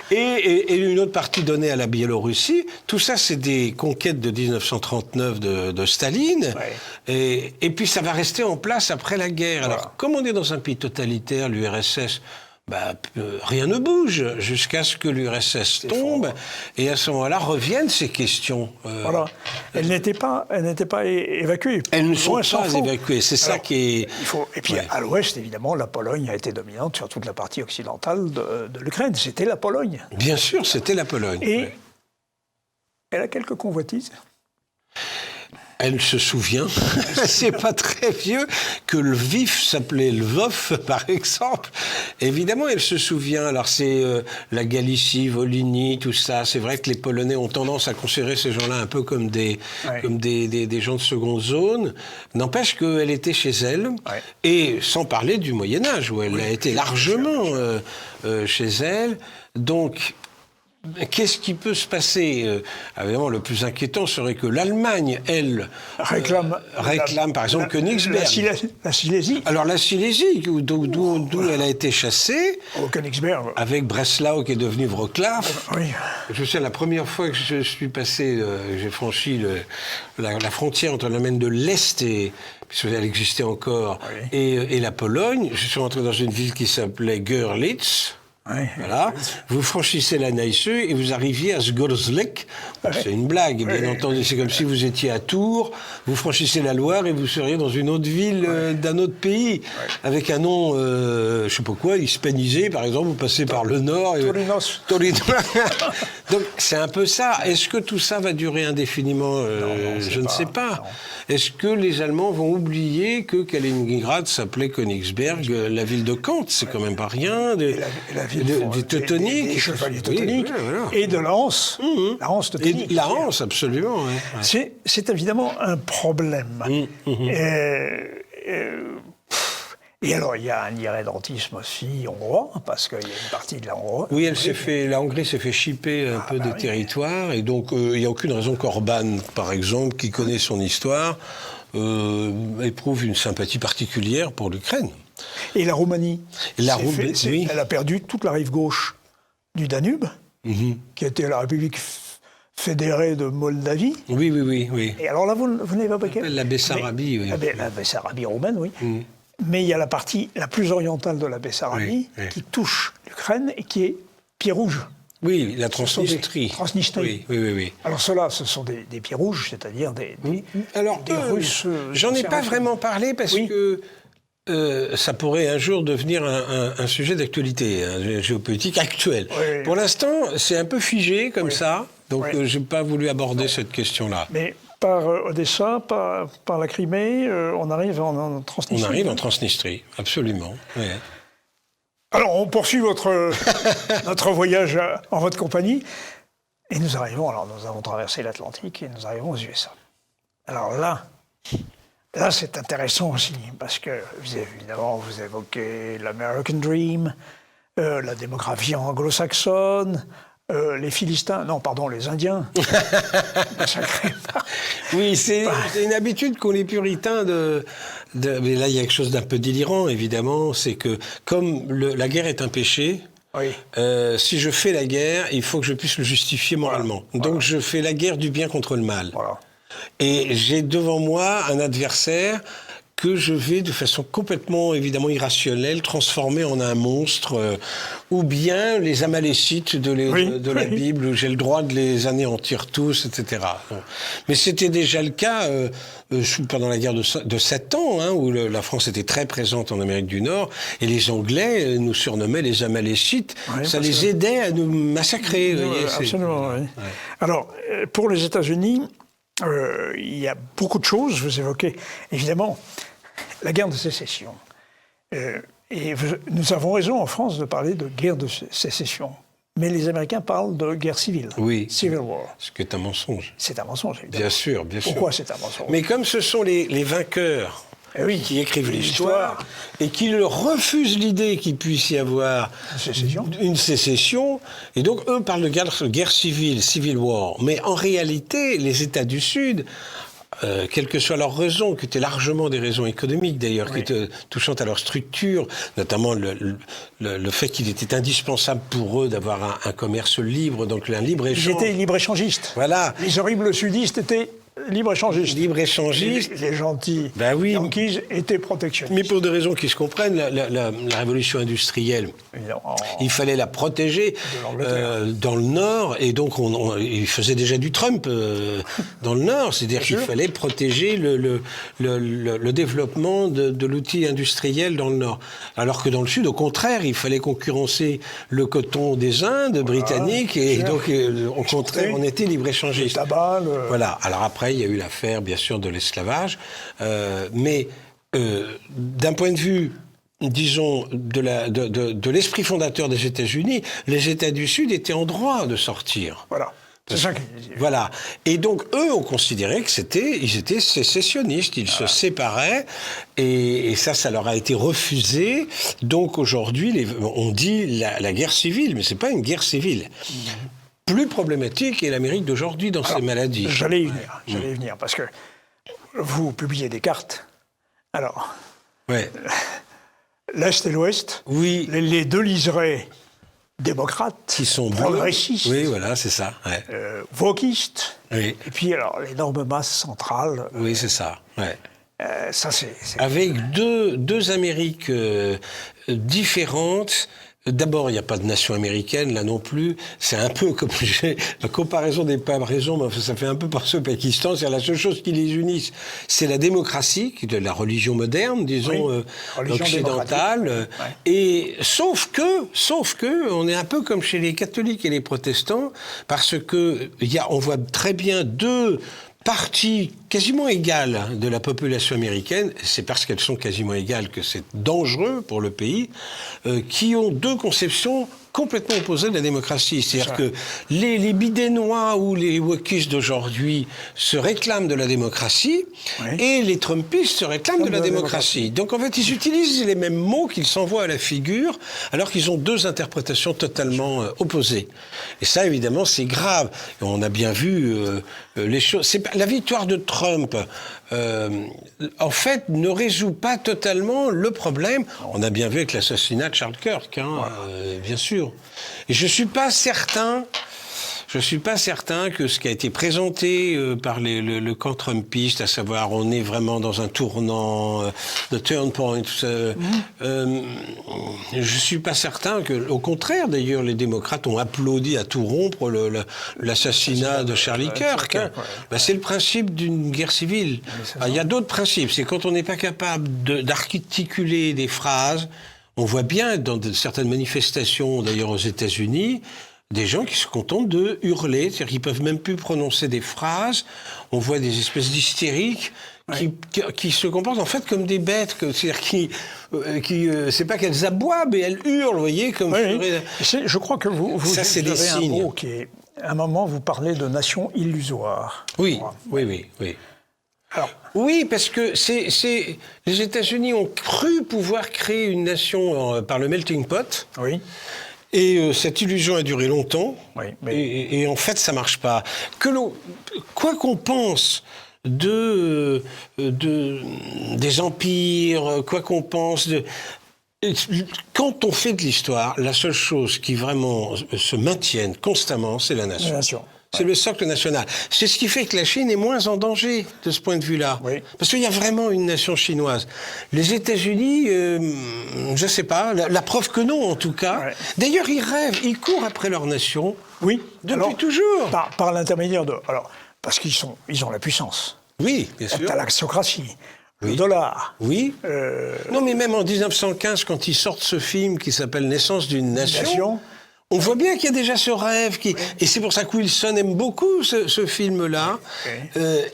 et une autre partie donnée à la Biélorussie. Tout ça, c'est des conquêtes de 1939 de Staline, et puis ça va rester en place après la guerre. Alors, comme on est dans un pays totalitaire, l'URSS, rien ne bouge jusqu'à ce que l'URSS tombe, et à ce moment-là reviennent ces questions. Voilà. Elles n'étaient pas évacuées. Elles ne sont pas évacuées, c'est ça qui est... Et puis à l'ouest, évidemment, la Pologne a été dominante sur toute la partie occidentale de l'Ukraine. C'était la Pologne. Bien sûr, c'était la Pologne. Et elle a quelques convoitises. Elle se souvient, c'est pas très vieux, que Lviv s'appelait Lvov, par exemple. Évidemment, elle se souvient. Alors, c'est la Galicie, Volhynie, tout ça. C'est vrai que les Polonais ont tendance à considérer ces gens-là un peu comme des gens de seconde zone. N'empêche qu'elle était chez elle. Ouais. Et sans parler du Moyen-Âge, où elle a été largement chez elle. Donc... Qu'est-ce qui peut se passer? Évidemment, le plus inquiétant serait que l'Allemagne, elle, réclame par exemple Königsberg. La Silésie. Alors la Silésie, d'où elle a été chassée. Au Königsberg. Avec Breslau qui est devenu Wrocław. Oui. Je sais, la première fois que je suis passé, j'ai franchi la frontière entre l'Allemagne de l'Est puisqu'elle existait encore, et la Pologne. Je suis rentré dans une ville qui s'appelait Görlitz. Oui, voilà. Vous franchissez la Neisse et vous arriviez à Zgorzelec. C'est une blague, bien entendu. C'est comme si vous étiez à Tours, vous franchissez la Loire et vous seriez dans une autre ville d'un autre pays, avec un nom, je sais pas quoi, hispanisé, par exemple. Vous passez par le Nord. Torinos. Donc c'est un peu ça. Est-ce que tout ça va durer indéfiniment? Je ne sais pas. Est-ce que les Allemands vont oublier que Kaliningrad s'appelait Königsberg, la ville de Kant, c'est quand même pas rien. La ville des Teutoniques. Des chevaliers teutoniques. Voilà. Et de la Hanse. La Hanse teutonique. Et la Hanse, absolument. Ouais. C'est évidemment un problème. Et alors, il y a un irrédentisme aussi hongrois, parce qu'il y a une partie de la Hongrie. Oui, la Hongrie s'est fait chipper un peu des territoires, et donc il n'y a aucune raison qu'Orban, par exemple, qui connaît son histoire, éprouve une sympathie particulière pour l'Ukraine. Et la Roumanie, elle a perdu toute la rive gauche du Danube, qui était la République fédérée de Moldavie. Oui. Et alors là, vous n'avez pas paquet. La Bessarabie, oui. La Bessarabie roumaine, oui. Mais il y a la partie la plus orientale de la Bessarabie qui touche l'Ukraine et qui est pied rouge. Oui, la Transnistrie. Oui. Alors ceux-là, ce sont des pieds rouges, c'est-à-dire des Russes. J'en ai pas vraiment parlé parce que ça pourrait un jour devenir un sujet d'actualité, géopolitique actuel. Oui. Pour l'instant, c'est un peu figé comme ça, donc je n'ai pas voulu aborder cette question-là. Mais par Odessa, par la Crimée, on arrive en Transnistrie. On arrive en Transnistrie, absolument. Oui. Alors, on poursuit notre voyage en votre compagnie, et nous avons traversé l'Atlantique et nous arrivons aux USA. Alors là, c'est intéressant aussi, parce que, évidemment, vous évoquez l'American Dream, la démographie anglo-saxonne, les Philistins, les Indiens. Oui, c'est une habitude qu'ont les puritains mais là, il y a quelque chose d'un peu délirant, évidemment, c'est que, comme la guerre est un péché, si je fais la guerre, il faut que je puisse le justifier moralement. Donc, je fais la guerre du bien contre le mal. Voilà. Et j'ai devant moi un adversaire que je vais, de façon complètement, évidemment, irrationnelle, transformer en un monstre, ou bien les Amalécites de la Bible, où j'ai le droit de les anéantir tous, etc. Mais c'était déjà le cas pendant la guerre de 7 ans, où la France était très présente en Amérique du Nord, et les Anglais nous surnommaient les Amalécites. Ça les aidait à nous massacrer. Absolument, oui. Ouais. Alors, pour les États-Unis, il y a beaucoup de choses. Vous évoquez, évidemment, la guerre de sécession. Et nous avons raison en France de parler de guerre de sécession. Mais les Américains parlent de guerre civile. Oui. Civil War. Ce qui est un mensonge. C'est un mensonge, évidemment. Bien sûr. Pourquoi c'est un mensonge? Mais comme ce sont les vainqueurs qui écrivent l'histoire et qui refusent l'idée qu'il puisse y avoir une sécession. Et donc, eux parlent de guerre civile, Civil War. Mais en réalité, les États du Sud, quelle que soit leur raison, qui étaient largement des raisons économiques d'ailleurs, qui étaient touchantes à leur structure, notamment le fait qu'il était indispensable pour eux d'avoir un commerce libre, donc un libre-échange. Ils étaient libre-échangistes. Voilà. Les horribles sudistes étaient libre-échangistes. Libre-échangistes. Les gentils Yankees étaient protectionnistes. Mais pour des raisons qui se comprennent, la révolution industrielle, il fallait la protéger dans le Nord, et donc il faisait déjà du Trump dans le Nord, c'est-à-dire qu'il fallait protéger le développement de l'outil industriel dans le Nord. Alors que dans le Sud, au contraire, il fallait concurrencer le coton des Indes britanniques, et donc au contraire, on était libre-échangiste. Le tabac, Voilà. Alors après, il y a eu l'affaire, bien sûr, de l'esclavage, mais d'un point de vue, disons, de l'esprit fondateur des États-Unis, les États du Sud étaient en droit de sortir. Voilà. C'est ça qu'ils disaient. Voilà. Et donc, eux ont considéré ils étaient sécessionnistes, ils se séparaient, et ça leur a été refusé. Donc aujourd'hui, on dit la guerre civile, mais c'est pas une guerre civile. Plus problématique est l'Amérique d'aujourd'hui dans ces maladies. J'allais y venir, parce que vous publiez des cartes. Alors, l'Est et l'Ouest, les deux liserés démocrates, qui sont progressistes, oui, voilà, c'est ça, wokistes, et puis alors l'énorme masse centrale. Oui, c'est ça, ça, c'est... Avec deux Amériques différentes. D'abord, il n'y a pas de nation américaine, là non plus. C'est un peu comme la comparaison n'est pas raison, mais ça fait un peu penser au Pakistan. C'est la seule chose qui les unisse, c'est la démocratie, qui est de la religion moderne, disons, occidentale. Et sauf que, on est un peu comme chez les catholiques et les protestants, parce que on voit très bien deux partie quasiment égale de la population américaine, c'est parce qu'elles sont quasiment égales que c'est dangereux pour le pays, qui ont deux conceptions complètement opposées de la démocratie. C'est-à-dire que les bidénois ou les wokistes d'aujourd'hui se réclament de la démocratie, et les trumpistes se réclament de la démocratie. Donc en fait, ils utilisent les mêmes mots qu'ils s'envoient à la figure, alors qu'ils ont deux interprétations totalement opposées. Et ça, évidemment, c'est grave. Et on a bien vu les choses. La victoire de Trump, en fait, ne résout pas totalement le problème. On a bien vu avec l'assassinat de Charles Kirk, bien sûr. Et je suis pas certain que ce qui a été présenté par le camp trumpiste, à savoir on est vraiment dans un tournant, the turn point, je suis pas certain que, au contraire d'ailleurs, les démocrates ont applaudi à tout rompre l'assassinat de Charlie Kirk. C'est le principe d'une guerre civile. Il y a d'autres principes, c'est quand on n'est pas capable d'articuler des phrases. On voit bien dans certaines manifestations, d'ailleurs aux États-Unis, des gens qui se contentent de hurler, c'est-à-dire qu'ils peuvent même plus prononcer des phrases. On voit des espèces d'hystériques qui se comportent en fait comme des bêtes, c'est-à-dire qui c'est pas qu'elles aboient, mais elles hurlent, vous voyez, comme. Je crois que vous ça, c'est des signes. Un mot qui est, à un moment, vous parlez de nation illusoire. Oui. Alors, oui, parce que les États-Unis ont cru pouvoir créer une nation par le melting pot. Oui. Et cette illusion a duré longtemps. Et en fait, ça marche pas. Quoi qu'on pense des empires, quoi qu'on pense quand on fait de l'histoire, la seule chose qui vraiment se maintienne constamment, c'est la nation. C'est le socle national. C'est ce qui fait que la Chine est moins en danger de ce point de vue-là. Parce qu'il y a vraiment une nation chinoise. Les États-Unis, je ne sais pas, la preuve que non en tout cas. D'ailleurs, ils rêvent, ils courent après leur nation. Oui. Depuis toujours. Par l'intermédiaire de... Alors, parce qu'ils ont la puissance. Oui, bien sûr. T'as l'axocratie. Le dollar. Oui. Non, mais même en 1915, quand ils sortent ce film qui s'appelle Naissance d'une nation, on voit bien qu'il y a déjà ce rêve. Et c'est pour ça que Wilson aime beaucoup ce film-là.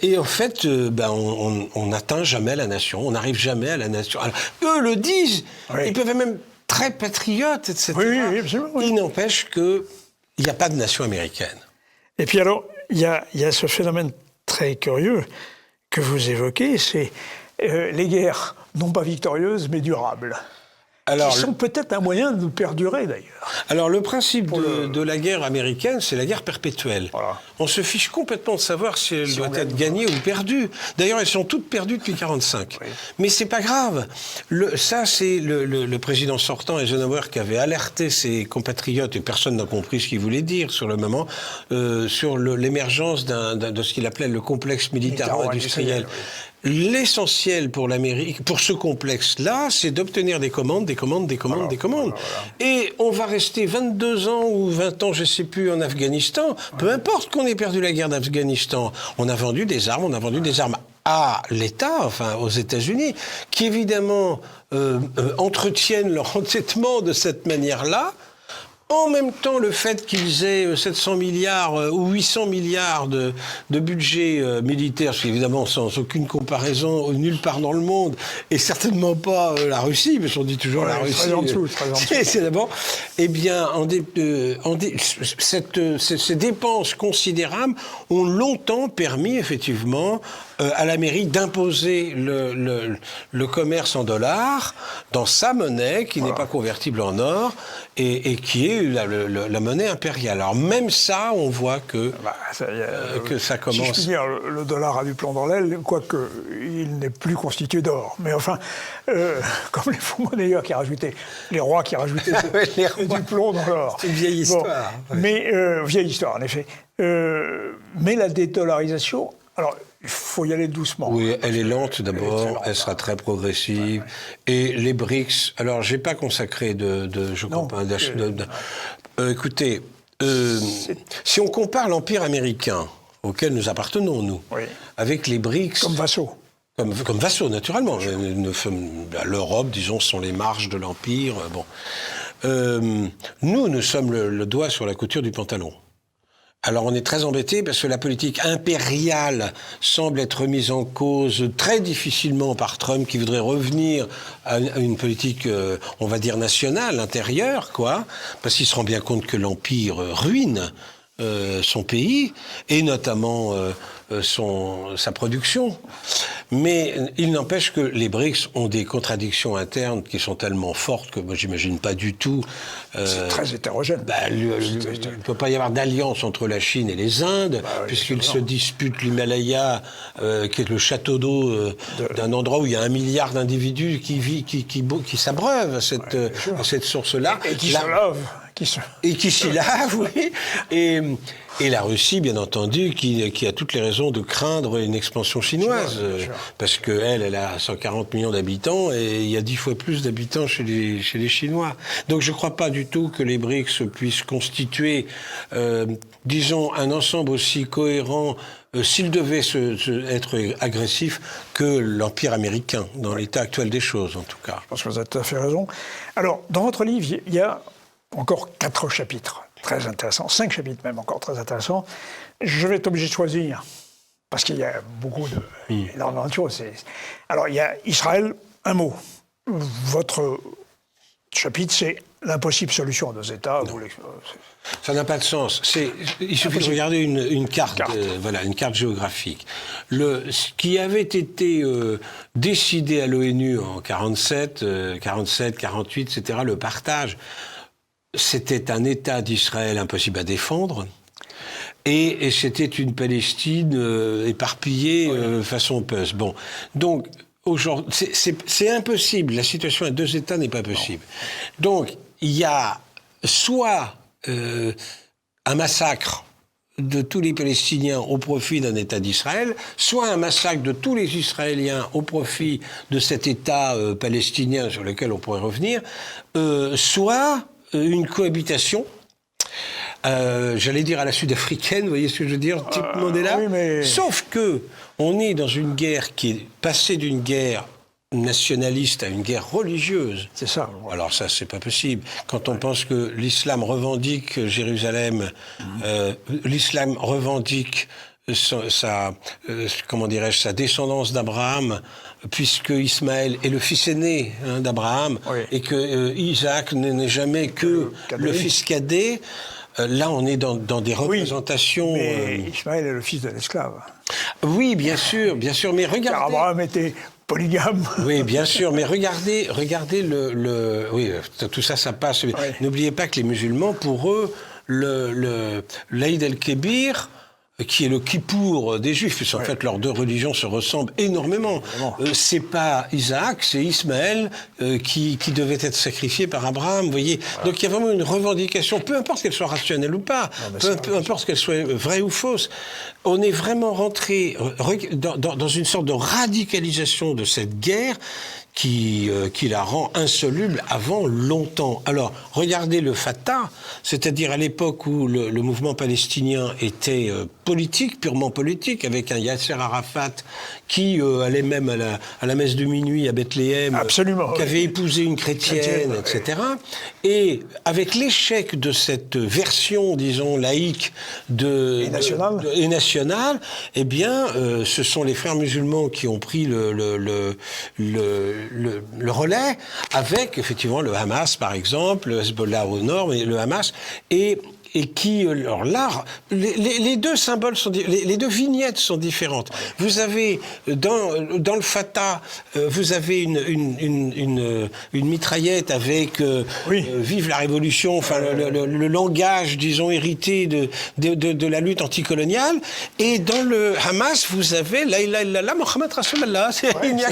Et en fait, on n'atteint jamais la nation. On n'arrive jamais à la nation. Alors, eux le disent. Ils peuvent être même très patriotes, etc. Oui, absolument. Il n'empêche qu'il n'y a pas de nation américaine. Et puis alors, il y a ce phénomène très curieux que vous évoquez, c'est les guerres, non pas victorieuses, mais durables. qui sont peut-être un moyen de perdurer, d'ailleurs. Alors, le principe de la guerre américaine, c'est la guerre perpétuelle. Voilà. On se fiche complètement de savoir si elle doit être gagnée ou perdue. D'ailleurs, elles sont toutes perdues depuis 1945. Oui. Mais c'est pas grave. Ça, c'est le président sortant, Eisenhower, qui avait alerté ses compatriotes, et personne n'a compris ce qu'il voulait dire sur le moment, sur l'émergence de ce qu'il appelait le complexe militaro-industriel. Oui. L'essentiel pour l'Amérique, pour ce complexe-là, c'est d'obtenir des commandes. Voilà. Et on va rester 22 ans ou 20 ans, je ne sais plus, en Afghanistan. Peu importe qu'on ait perdu la guerre d'Afghanistan. On a vendu des armes à l'État, enfin aux États-Unis, qui évidemment entretiennent leur endettement de cette manière-là. En même temps, le fait qu'ils aient 700 milliards ou 800 milliards de budget militaire, c'est évidemment sans aucune comparaison nulle part dans le monde, et certainement pas la Russie, parce qu'on dit toujours la Russie. Très en dessous. C'est d'abord. Eh bien, ces dépenses considérables ont longtemps permis, effectivement, à l'Amérique d'imposer le commerce en dollars dans sa monnaie, qui n'est pas convertible en or, et qui est la monnaie impériale. Alors même ça, on voit que ça commence... Si je puis dire, le dollar a du plomb dans l'aile, quoique il n'est plus constitué d'or. Mais enfin, comme les faux monnayeurs qui rajoutaient, les rois qui rajoutaient du plomb dans l'or. C'est une vieille histoire. Bon, mais vieille histoire, en effet. Mais la dédollarisation... Alors, il faut y aller doucement. Oui, elle est lente d'abord, elle sera très progressive. Et les BRICS, alors j'ai pas consacré écoutez, si on compare l'Empire américain, auquel nous appartenons, nous, avec les BRICS... Comme vassaux. Comme vassaux, naturellement. L'Europe, disons, sont les marges de l'Empire. Nous sommes le doigt sur la couture du pantalon. Alors on est très embêtés parce que la politique impériale semble être mise en cause très difficilement par Trump, qui voudrait revenir à une politique, on va dire, nationale, intérieure, quoi, parce qu'il se rend bien compte que l'Empire ruine son pays, et notamment sa production. Mais il n'empêche que les BRICS ont des contradictions internes qui sont tellement fortes que moi j'imagine pas du tout... c'est très hétérogène. Il ne peut pas y avoir d'alliance entre la Chine et les Indes, puisqu'ils se disputent l'Himalaya, qui est le château d'eau d'un endroit où il y a 1 milliard d'individus qui s'abreuvent à cette source-là. Et qui se lavent. Et qui s'y lave, oui. Et la Russie, bien entendu, qui a toutes les raisons de craindre une expansion chinoise, parce qu'elle a 140 millions d'habitants et il y a 10 fois plus d'habitants chez les Chinois. Donc je ne crois pas du tout que les BRICS puissent constituer, disons, un ensemble aussi cohérent, s'il devait être agressif, que l'Empire américain, dans l'état actuel des choses, en tout cas. Je pense que vous avez tout à fait raison. Alors, dans votre livre, il y a encore 4 chapitres très intéressants, 5 chapitres même encore très intéressants. Je vais être obligé de choisir, parce qu'il y a énormément de choses. Alors, il y a Israël, un mot. Votre chapitre, c'est l'impossible solution de 2 États. Ça n'a pas de sens. Il suffit de regarder une carte. Une carte géographique. Ce qui avait été décidé à l'ONU en 47, 48, etc., le partage, c'était un État d'Israël impossible à défendre, et c'était une Palestine éparpillée façon puce. Bon, donc aujourd'hui, c'est impossible. La situation à 2 États n'est pas possible. Donc il y a soit un massacre de tous les Palestiniens au profit d'un État d'Israël, soit un massacre de tous les Israéliens au profit de cet État palestinien sur lequel on pourrait revenir, soit une cohabitation, j'allais dire à la sud-africaine, vous voyez ce que je veux dire, type Mandela. Oui, mais... Sauf que on est dans une guerre qui est passée d'une guerre nationaliste à une guerre religieuse. C'est ça. Alors ça, c'est pas possible. Quand on pense que l'islam revendique Jérusalem, l'islam revendique sa descendance d'Abraham, puisque Ismaël est le fils aîné d'Abraham, et que Isaac n'est jamais que le fils cadet. Là, on est dans des représentations... Mais Ismaël est le fils de l'esclave. Oui, bien sûr, mais regardez... Car Abraham était polygame. Oui, bien sûr, mais regardez oui, tout ça, ça passe. Oui. N'oubliez pas que les musulmans, pour eux, l'Aïd el-Kébir, qui est le Kippour des Juifs, puisqu'en fait leurs deux religions se ressemblent énormément. C'est pas Isaac, c'est Ismaël qui devait être sacrifié par Abraham, vous voyez. Voilà. Donc il y a vraiment une revendication, peu importe qu'elle soit rationnelle ou pas, peu importe qu'elle soit vraie ou fausse. On est vraiment rentré dans une sorte de radicalisation de cette guerre qui la rend insoluble avant longtemps. Alors, regardez le Fatah, c'est-à-dire à l'époque où le mouvement palestinien était politique, purement politique, avec un Yasser Arafat qui allait même à la messe de minuit à Bethléem, absolument, qui avait épousé une chrétienne, etc. Et avec l'échec de cette version, disons, laïque et nationale, eh bien, ce sont les frères musulmans qui ont pris le relais avec, effectivement, le Hamas, par exemple, le Hezbollah au nord, mais le Hamas, et qui, alors là, les deux symboles sont, les deux vignettes sont différentes. Vous avez, dans le Fatah, vous avez une mitraillette avec Vive la Révolution, enfin, le langage, disons, hérité de la lutte anticoloniale, et dans le Hamas, vous avez La ilaha illallah, Mohammed Rasulallah, il n'y a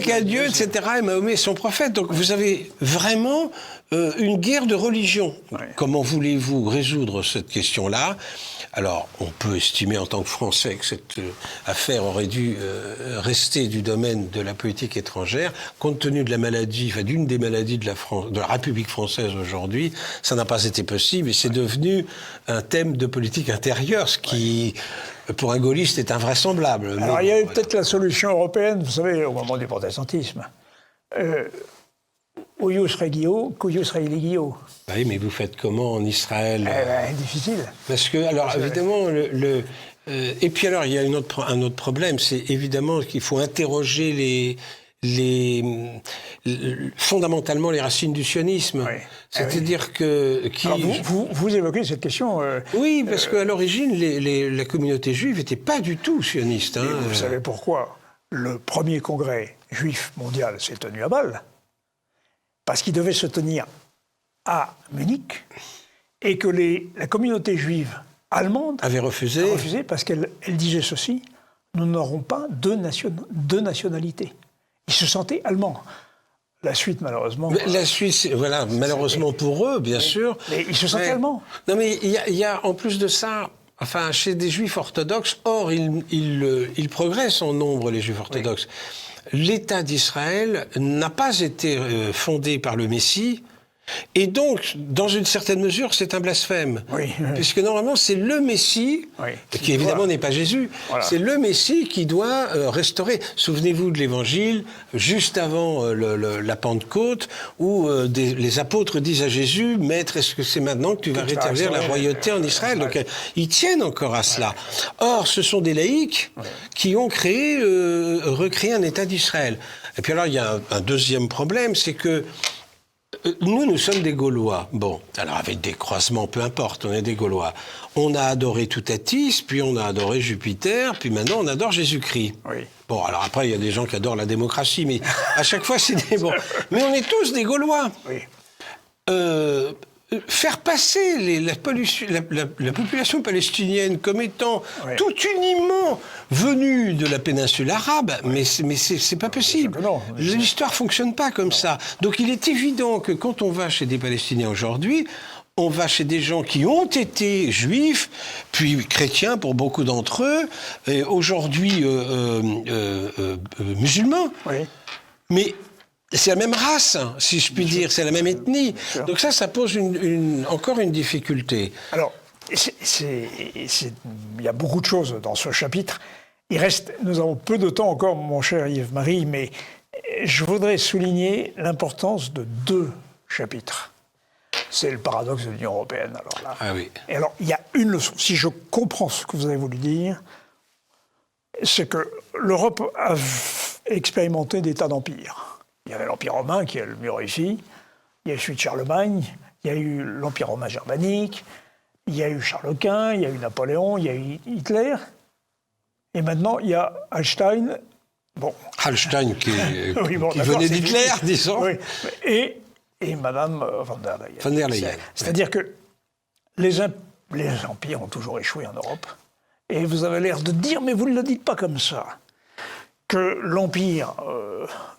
qu'un Dieu, etc., et Mahomet est son prophète. Donc vous avez vraiment une guerre de religion. Comment voulez-vous résoudre cette question-là ? Alors, on peut estimer en tant que Français que cette affaire aurait dû rester du domaine de la politique étrangère. Compte tenu de la maladie, enfin d'une des maladies de la République française aujourd'hui, ça n'a pas été possible et c'est devenu un thème de politique intérieure, ce qui, pour un gaulliste, est invraisemblable. Alors, il y a eu peut-être la solution européenne, vous savez, au moment du protestantisme. Oyus regio, cuius religio. Oui, mais vous faites comment en Israël ? Difficile. Parce que, alors, évidemment, et puis alors, il y a un autre problème, c'est évidemment qu'il faut interroger fondamentalement les racines du sionisme. C'est-à-dire que... Alors vous évoquez cette question... oui, parce qu'à l'origine, la communauté juive n'était pas du tout sioniste. Hein. Vous savez pourquoi ? Le premier congrès juif mondial s'est tenu à Bâle. Parce qu'il devait se tenir à Munich, et que la communauté juive allemande avait refusé parce qu'elle disait ceci: nous n'aurons pas deux nationalités. Ils se sentaient allemands. La suite, malheureusement... La Suisse, voilà, malheureusement pour eux, bien sûr. Mais ils se sentaient allemands. Non, mais il y a en plus de ça... Enfin, chez des juifs orthodoxes, or, ils progressent en nombre, les juifs orthodoxes. L'État d'Israël n'a pas été fondé par le Messie, et donc, dans une certaine mesure, c'est un blasphème. Puisque normalement, c'est le Messie, qui évidemment n'est pas Jésus, c'est le Messie qui doit restaurer. Souvenez-vous de l'Évangile, juste avant la Pentecôte, où les apôtres disent à Jésus: Maître, est-ce que c'est maintenant que tu vas rétablir la royauté en Israël ? Donc, ils tiennent encore à cela. Or, ce sont des laïcs qui ont recréé un État d'Israël. Et puis alors, il y a un deuxième problème, c'est que nous sommes des Gaulois. Bon, alors avec des croisements, peu importe, on est des Gaulois. On a adoré Toutatis, puis on a adoré Jupiter, puis maintenant on adore Jésus-Christ. Bon, alors après, il y a des gens qui adorent la démocratie, mais à chaque fois, c'est des... Bon. Mais on est tous des Gaulois. Faire passer la population palestinienne comme étant tout uniment venue de la péninsule arabe, mais c'est pas possible. L'histoire fonctionne pas comme ça. Donc il est évident que quand on va chez des Palestiniens aujourd'hui, on va chez des gens qui ont été juifs, puis chrétiens pour beaucoup d'entre eux, et aujourd'hui musulmans. Mais c'est la même race, si je puis dire, c'est la même ethnie. Donc ça pose encore une difficulté. Alors, il y a beaucoup de choses dans ce chapitre. Nous avons peu de temps encore, mon cher Yves-Marie, mais je voudrais souligner l'importance de deux chapitres. C'est le paradoxe de l'Union européenne, alors là. Ah oui. Et alors, il y a une leçon. Si je comprends ce que vous avez voulu dire, c'est que l'Europe a expérimenté des tas d'empires. Il y avait l'Empire romain qui est le mieux réussi, il y a eu celui de Charlemagne, il y a eu l'Empire romain germanique, il y a eu Charles Quint, il y a eu Napoléon, il y a eu Hitler, et maintenant il y a Einstein Bon. Hallstein, qui oui, bon, qui venait d'Hitler, disons. Oui. Et Madame von der Leyen. Von der Leyen. C'est-à-dire que les empires ont toujours échoué en Europe. Et vous avez l'air de dire, mais vous ne le dites pas comme ça, que l'empire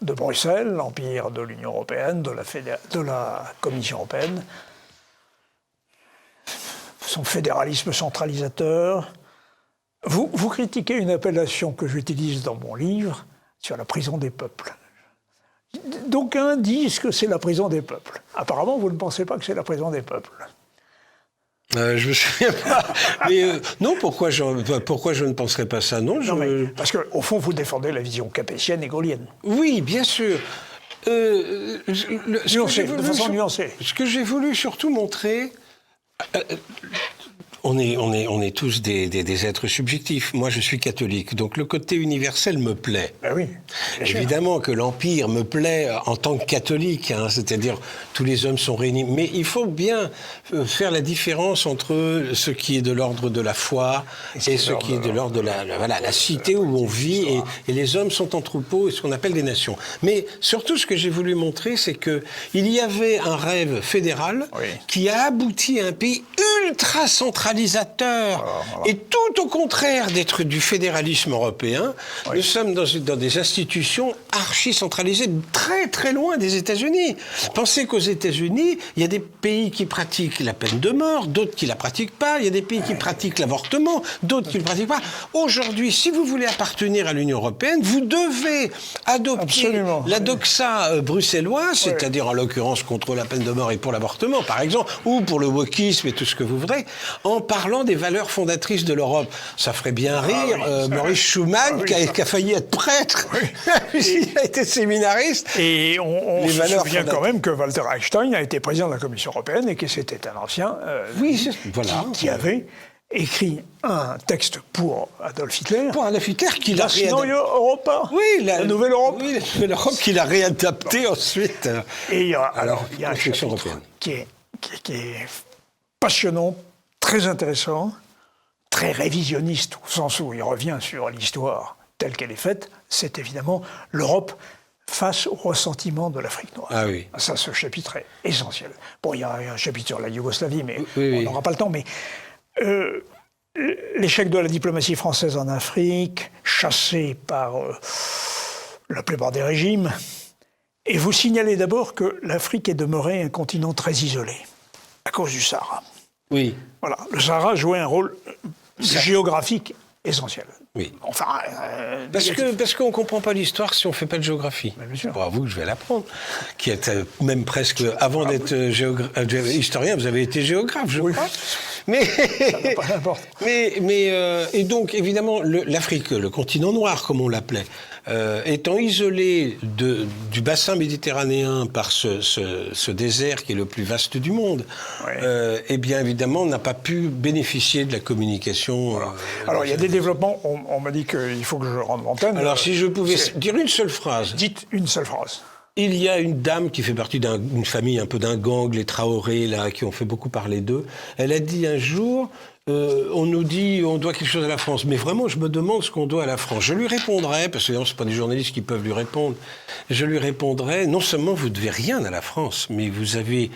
de Bruxelles, l'empire de l'Union européenne, de la Commission européenne, son fédéralisme centralisateur. Vous critiquez une appellation que j'utilise dans mon livre sur la prison des peuples. D'aucuns disent que c'est la prison des peuples. Apparemment, vous ne pensez pas que c'est la prison des peuples. Je me souviens pas. Mais non, pourquoi je ne penserais pas ça? Non, parce qu'au fond, vous défendez la vision capétienne et gaullienne. Oui, bien sûr. De façon nuancée. Ce que j'ai voulu surtout montrer... On est tous des êtres subjectifs. Moi, je suis catholique, donc le côté universel me plaît. Ben oui. Évidemment que l'Empire me plaît en tant que catholique, hein, c'est-à-dire tous les hommes sont réunis. Mais il faut bien faire la différence entre ce qui est de l'ordre de la foi et ce qui est de l'ordre de la cité où on vit. Et les hommes sont en troupeau et ce qu'on appelle des nations. Mais surtout, ce que j'ai voulu montrer, c'est que il y avait un rêve fédéral qui a abouti à un pays ultra centralisateur. Et tout au contraire d'être du fédéralisme européen, nous sommes dans des institutions archi-centralisées, très très loin des États-Unis. Pensez qu'aux États-Unis, il y a des pays qui pratiquent la peine de mort, d'autres qui la pratiquent pas, il y a des pays qui pratiquent l'avortement, d'autres qui ne le pratiquent pas. Aujourd'hui, si vous voulez appartenir à l'Union européenne, vous devez adopter la doxa bruxelloise, c'est-à-dire en l'occurrence contre la peine de mort et pour l'avortement, par exemple, ou pour le wokisme et tout ce que vous voudrez, en parlant des valeurs fondatrices de l'Europe. Ça ferait bien rire Maurice Schumann, qui a failli être prêtre, il a été séminariste. Et on se souvient quand même que Walter Einstein a été président de la Commission européenne et que c'était un ancien qui avait écrit un texte pour Adolf Hitler. Pour Adolf Hitler, qu'il a réadapté. La Nouvelle Europe. Oui, la Nouvelle Europe qu'il a réadapté ensuite. Et il y a un chapitre qui est passionnant, très intéressant, très révisionniste, au sens où il revient sur l'histoire telle qu'elle est faite, c'est évidemment l'Europe face au ressentiment de l'Afrique noire. Ah oui. Ça, ce chapitre est essentiel. Bon, il y a un chapitre sur la Yougoslavie, mais on n'aura pas le temps. Mais l'échec de la diplomatie française en Afrique, chassée par la plupart des régimes, et vous signalez d'abord que l'Afrique est demeurée un continent très isolé, à cause du Sahara. Oui. Voilà, le Sahara jouait un rôle géographique essentiel. Oui. Enfin, parce qu'on ne comprend pas l'histoire si on ne fait pas de géographie. Bien sûr. Bon, à vous, je vais l'apprendre. Qui est même presque, avant d'être historien, vous avez été géographe, je crois. Mais ça n'a pas d'importance. Et donc, évidemment, l'Afrique, le continent noir, comme on l'appelait, étant isolé du bassin méditerranéen par ce désert qui est le plus vaste du monde, eh bien, évidemment, on n'a pas pu bénéficier de la communication. Voilà. Alors, il y a des développements. On m'a dit qu'il faut que je rende l'antenne. Alors, si je pouvais dire une seule phrase. Dites une seule phrase. Il y a une dame qui fait partie d'une famille un peu d'un gang, les Traoré, là, qui ont fait beaucoup parler d'eux. Elle a dit un jour, on nous dit on doit quelque chose à la France. Mais vraiment, je me demande ce qu'on doit à la France. Je lui répondrai, parce que ce pas des journalistes qui peuvent lui répondre, je lui répondrai, non seulement vous ne devez rien à la France, mais vous avez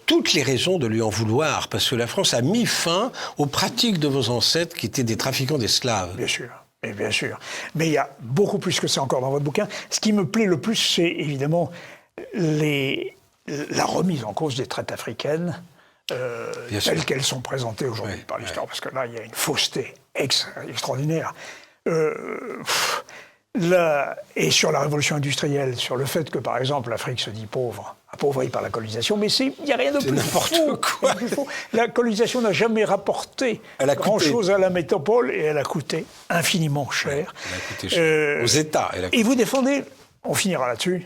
toutes les raisons de lui en vouloir, parce que la France a mis fin aux pratiques de vos ancêtres qui étaient des trafiquants d'esclaves. Bien sûr. Et bien sûr. Mais il y a beaucoup plus que ça encore dans votre bouquin. Ce qui me plaît le plus, c'est évidemment la remise en cause des traites africaines telles qu'elles sont présentées aujourd'hui par l'histoire. Parce que là, il y a une fausseté extraordinaire. Et sur la révolution industrielle, sur le fait que, par exemple, l'Afrique se dit pauvre, appauvrie par la colonisation, mais il n'y a rien de plus faux. La colonisation n'a jamais rapporté grand-chose à la métropole et elle a coûté infiniment cher. Elle a coûté cher. Aux États. Et vous défendez, on finira là-dessus,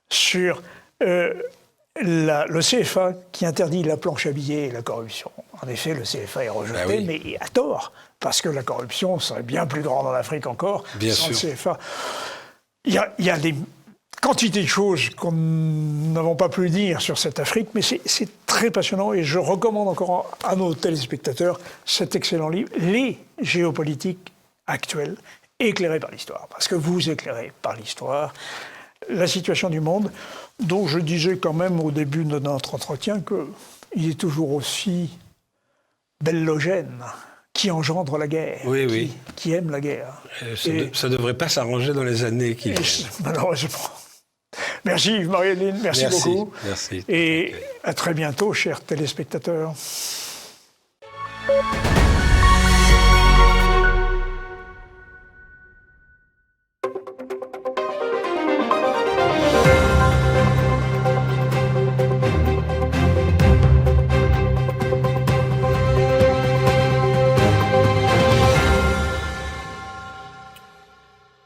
sur le CFA qui interdit la planche à billets et la corruption. En effet, le CFA est rejeté, mais à tort, parce que la corruption serait bien plus grande en Afrique encore sans le CFA. Il y a des quantités de choses qu'on n'avons pas pu dire sur cette Afrique, mais c'est très passionnant et je recommande encore à nos téléspectateurs cet excellent livre, Les géopolitiques actuelles éclairé par l'histoire, parce que vous éclairez par l'histoire la situation du monde, dont je disais quand même au début de notre entretien qu'il est toujours aussi bellogène, qui engendre la guerre, qui aime la guerre. Ça ne devrait pas s'arranger dans les années qui viennent. Malheureusement. Merci Marie-Hélène, merci beaucoup. Merci. Et à très bientôt, chers téléspectateurs.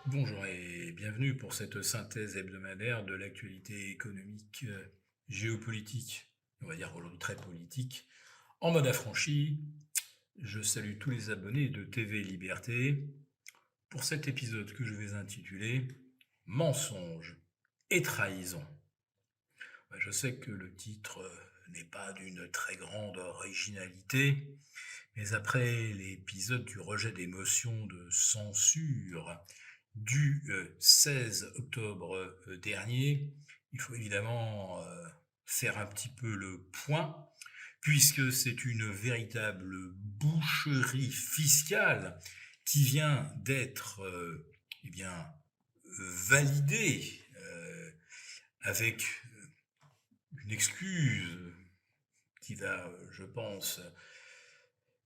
Bonjour et bienvenue pour cette synthèse hebdomadaire de l'actualité économique, géopolitique, on va dire aujourd'hui très politique, en mode affranchi. Je salue tous les abonnés de TV Liberté pour cet épisode que je vais intituler « Mensonges et trahison ». Je sais que le titre n'est pas d'une très grande originalité, mais après l'épisode du rejet des motions de censure du 16 octobre dernier, il faut évidemment faire un petit peu le point, puisque c'est une véritable boucherie fiscale qui vient d'être validée avec une excuse qui va, je pense,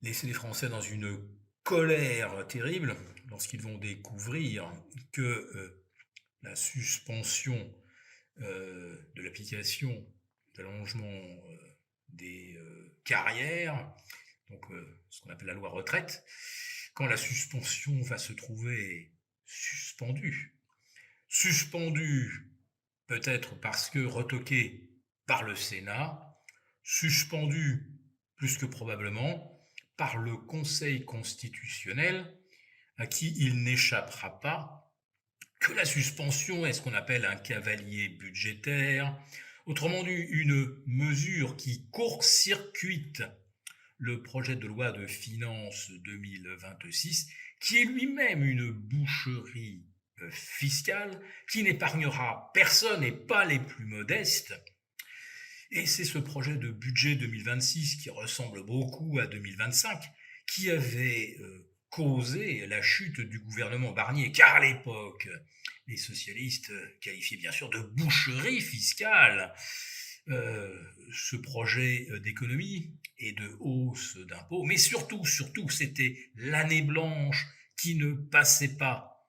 laisser les Français dans une colère terrible lorsqu'ils vont découvrir que la suspension de l'application d'allongement des carrières, donc ce qu'on appelle la loi retraite, quand la suspension va se trouver suspendue peut-être parce que retoquée par le Sénat, suspendue plus que probablement par le Conseil constitutionnel, à qui il n'échappera pas que la suspension est ce qu'on appelle un cavalier budgétaire, autrement dit une mesure qui court-circuite le projet de loi de finances 2026, qui est lui-même une boucherie fiscale qui n'épargnera personne et pas les plus modestes. Et c'est ce projet de budget 2026 qui ressemble beaucoup à 2025 qui avait causé la chute du gouvernement Barnier, car à l'époque, les socialistes qualifiaient bien sûr de boucherie fiscale ce projet d'économie et de hausse d'impôts, mais surtout, c'était l'année blanche qui ne passait pas.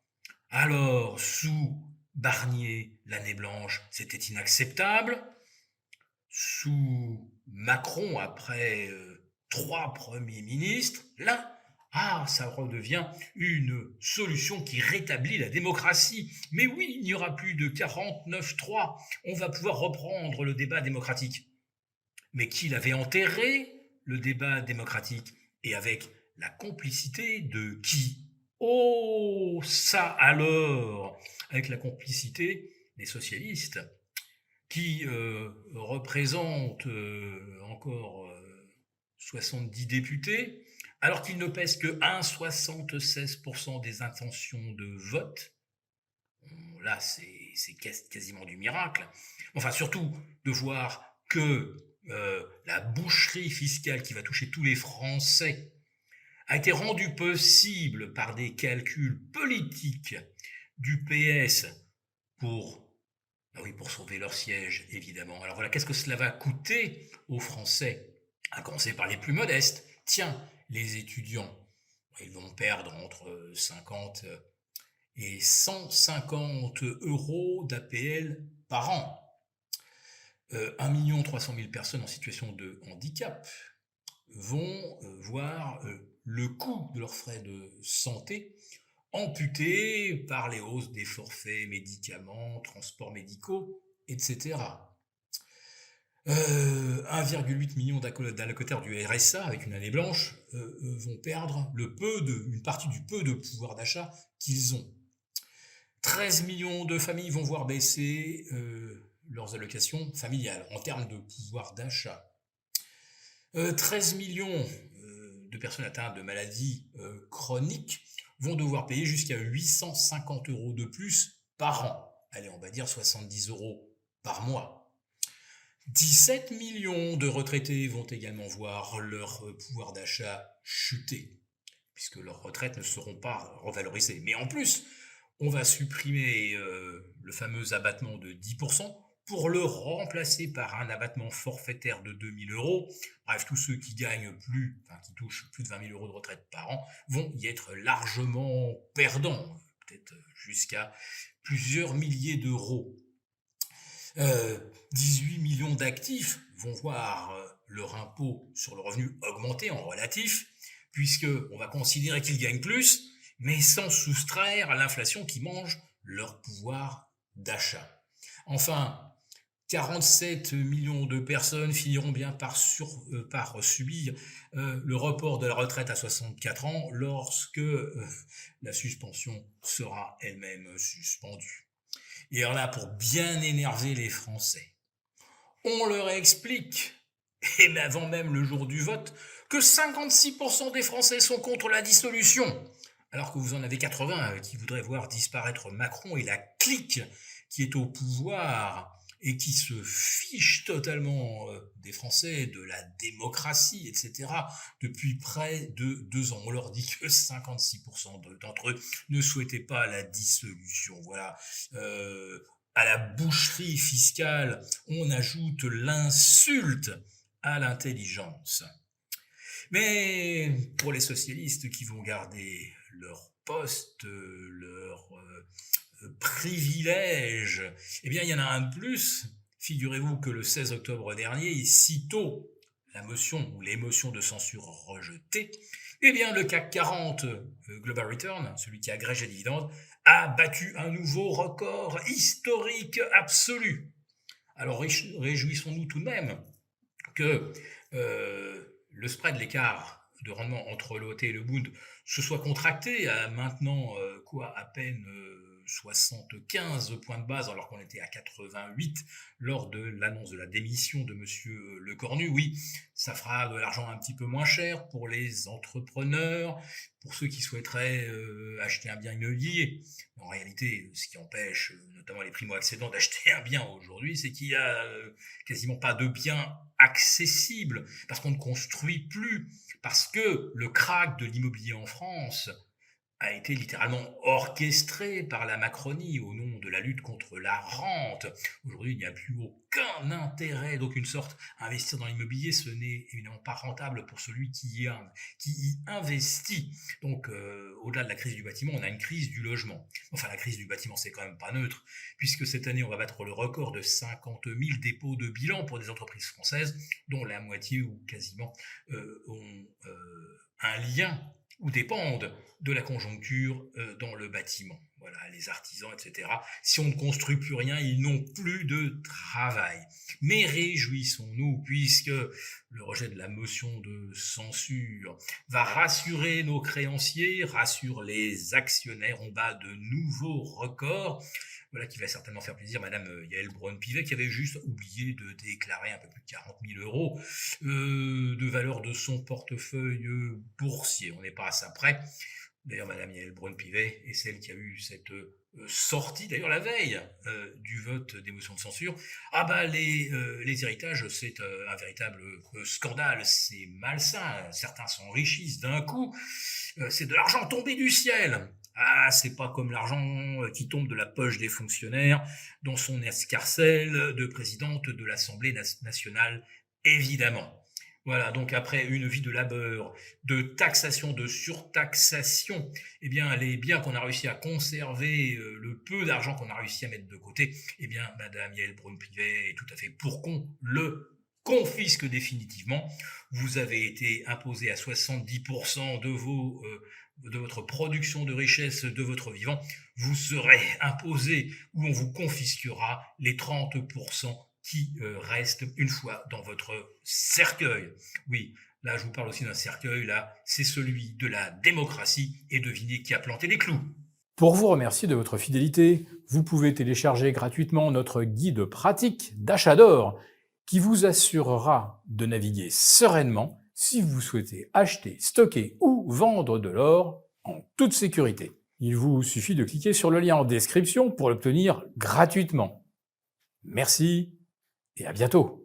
Alors, sous Barnier, l'année blanche, c'était inacceptable. Sous Macron, après 3 premiers ministres, là, ça redevient une solution qui rétablit la démocratie. Mais oui, il n'y aura plus de 49-3. On va pouvoir reprendre le débat démocratique. Mais qui l'avait enterré, le débat démocratique? Et avec la complicité de qui? Oh, ça alors! Avec la complicité des socialistes, qui représentent encore 70 députés, alors qu'ils ne pèsent que 1,76% des intentions de vote. Là, c'est quasiment du miracle. Enfin, surtout de voir que la boucherie fiscale qui va toucher tous les Français a été rendue possible par des calculs politiques du PS pour sauver leur siège, évidemment. Alors voilà, qu'est-ce que cela va coûter aux Français? À commencer par les plus modestes. Tiens, les étudiants, ils vont perdre entre 50 et 150 euros d'APL par an. 1 300 000 personnes en situation de handicap vont voir le coût de leurs frais de santé amputé par les hausses des forfaits médicaments, transports médicaux, etc. 1,8 million d'allocataires du RSA avec une année blanche vont perdre une partie du peu de pouvoir d'achat qu'ils ont. 13 millions de familles vont voir baisser leurs allocations familiales en termes de pouvoir d'achat. 13 millions de personnes atteintes de maladies chroniques vont devoir payer jusqu'à 850 € de plus par an. Allez, on va dire 70 € par mois. 17 millions de retraités vont également voir leur pouvoir d'achat chuter, puisque leurs retraites ne seront pas revalorisées. Mais en plus, on va supprimer le fameux abattement de 10% pour le remplacer par un abattement forfaitaire de 2 000 €. Bref, tous ceux qui gagnent qui touchent plus de 20 000 € de retraite par an vont y être largement perdants, peut-être jusqu'à plusieurs milliers d'euros. 18 millions d'actifs vont voir leur impôt sur le revenu augmenter en relatif, puisqu'on va considérer qu'ils gagnent plus, mais sans soustraire à l'inflation qui mange leur pouvoir d'achat. Enfin, 47 millions de personnes finiront bien par subir le report de la retraite à 64 ans lorsque la suspension sera elle-même suspendue. Et alors là, pour bien énerver les Français, on leur explique, et bien avant même le jour du vote, que 56% des Français sont contre la dissolution, alors que vous en avez 80 qui voudraient voir disparaître Macron et la clique qui est au pouvoir et qui se fiche totalement des Français, de la démocratie, etc. depuis près de 2 ans. On leur dit que 56% d'entre eux ne souhaitaient pas la dissolution. Voilà. À la boucherie fiscale, on ajoute l'insulte à l'intelligence. Mais pour les socialistes qui vont garder leur poste, leur privilège, eh bien il y en a un de plus. Figurez-vous que le 16 octobre dernier, sitôt la motion ou les motions de censure rejetées, eh bien le CAC 40 Global Return, celui qui agrège les dividendes, a battu un nouveau record historique absolu. Alors réjouissons-nous tout de même que le spread, l'écart de rendement entre l'OT et le Bund, se soit contracté à maintenant à peine 75 points de base, alors qu'on était à 88 lors de l'annonce de la démission de monsieur Lecornu. Oui, ça fera de l'argent un petit peu moins cher pour les entrepreneurs, pour ceux qui souhaiteraient acheter un bien immobilier. En réalité, ce qui empêche notamment les primo-accédants d'acheter un bien aujourd'hui, c'est qu'il n'y a quasiment pas de biens accessibles, parce qu'on ne construit plus, parce que le krach de l'immobilier en France a été littéralement orchestré par la Macronie au nom de la lutte contre la rente. Aujourd'hui, il n'y a plus aucun intérêt d'aucune sorte à investir dans l'immobilier. Ce n'est évidemment pas rentable pour celui qui y investit. Donc, au-delà de la crise du bâtiment, on a une crise du logement. Enfin, la crise du bâtiment, c'est quand même pas neutre, puisque cette année, on va battre le record de 50 000 dépôts de bilan pour des entreprises françaises, dont la moitié ou quasiment ont un lien ou dépendent de la conjoncture dans le bâtiment. Voilà, les artisans, etc. Si on ne construit plus rien, ils n'ont plus de travail. Mais réjouissons-nous, puisque le rejet de la motion de censure va rassurer nos créanciers, rassure les actionnaires. On bat de nouveaux records. Voilà qui va certainement faire plaisir Madame Yael Braun-Pivet, qui avait juste oublié de déclarer un peu plus de 40 000 € de valeur de son portefeuille boursier. On n'est pas à ça près. D'ailleurs, Madame Yael Braun-Pivet est celle qui a eu cette sortie, d'ailleurs la veille du vote des motions de censure. Ah bah les héritages, c'est un véritable scandale, c'est malsain. Certains s'enrichissent d'un coup. C'est de l'argent tombé du ciel. Ah, c'est pas comme l'argent qui tombe de la poche des fonctionnaires dans son escarcelle de présidente de l'Assemblée nationale, évidemment. Voilà, donc après une vie de labeur, de taxation, de surtaxation, eh bien les biens qu'on a réussi à conserver, le peu d'argent qu'on a réussi à mettre de côté, eh bien Madame Yael Braun-Pivet est tout à fait pour qu'on le confisque définitivement. Vous avez été imposé à 70% de votre production de richesse de votre vivant. Vous serez imposé ou on vous confisquera les 30% qui restent une fois dans votre cercueil. Oui, là je vous parle aussi d'un cercueil, là c'est celui de la démocratie, et devinez qui a planté les clous. Pour vous remercier de votre fidélité, vous pouvez télécharger gratuitement notre guide pratique d'achat d'or qui vous assurera de naviguer sereinement si vous souhaitez acheter, stocker ou vendre de l'or en toute sécurité. Il vous suffit de cliquer sur le lien en description pour l'obtenir gratuitement. Merci et à bientôt.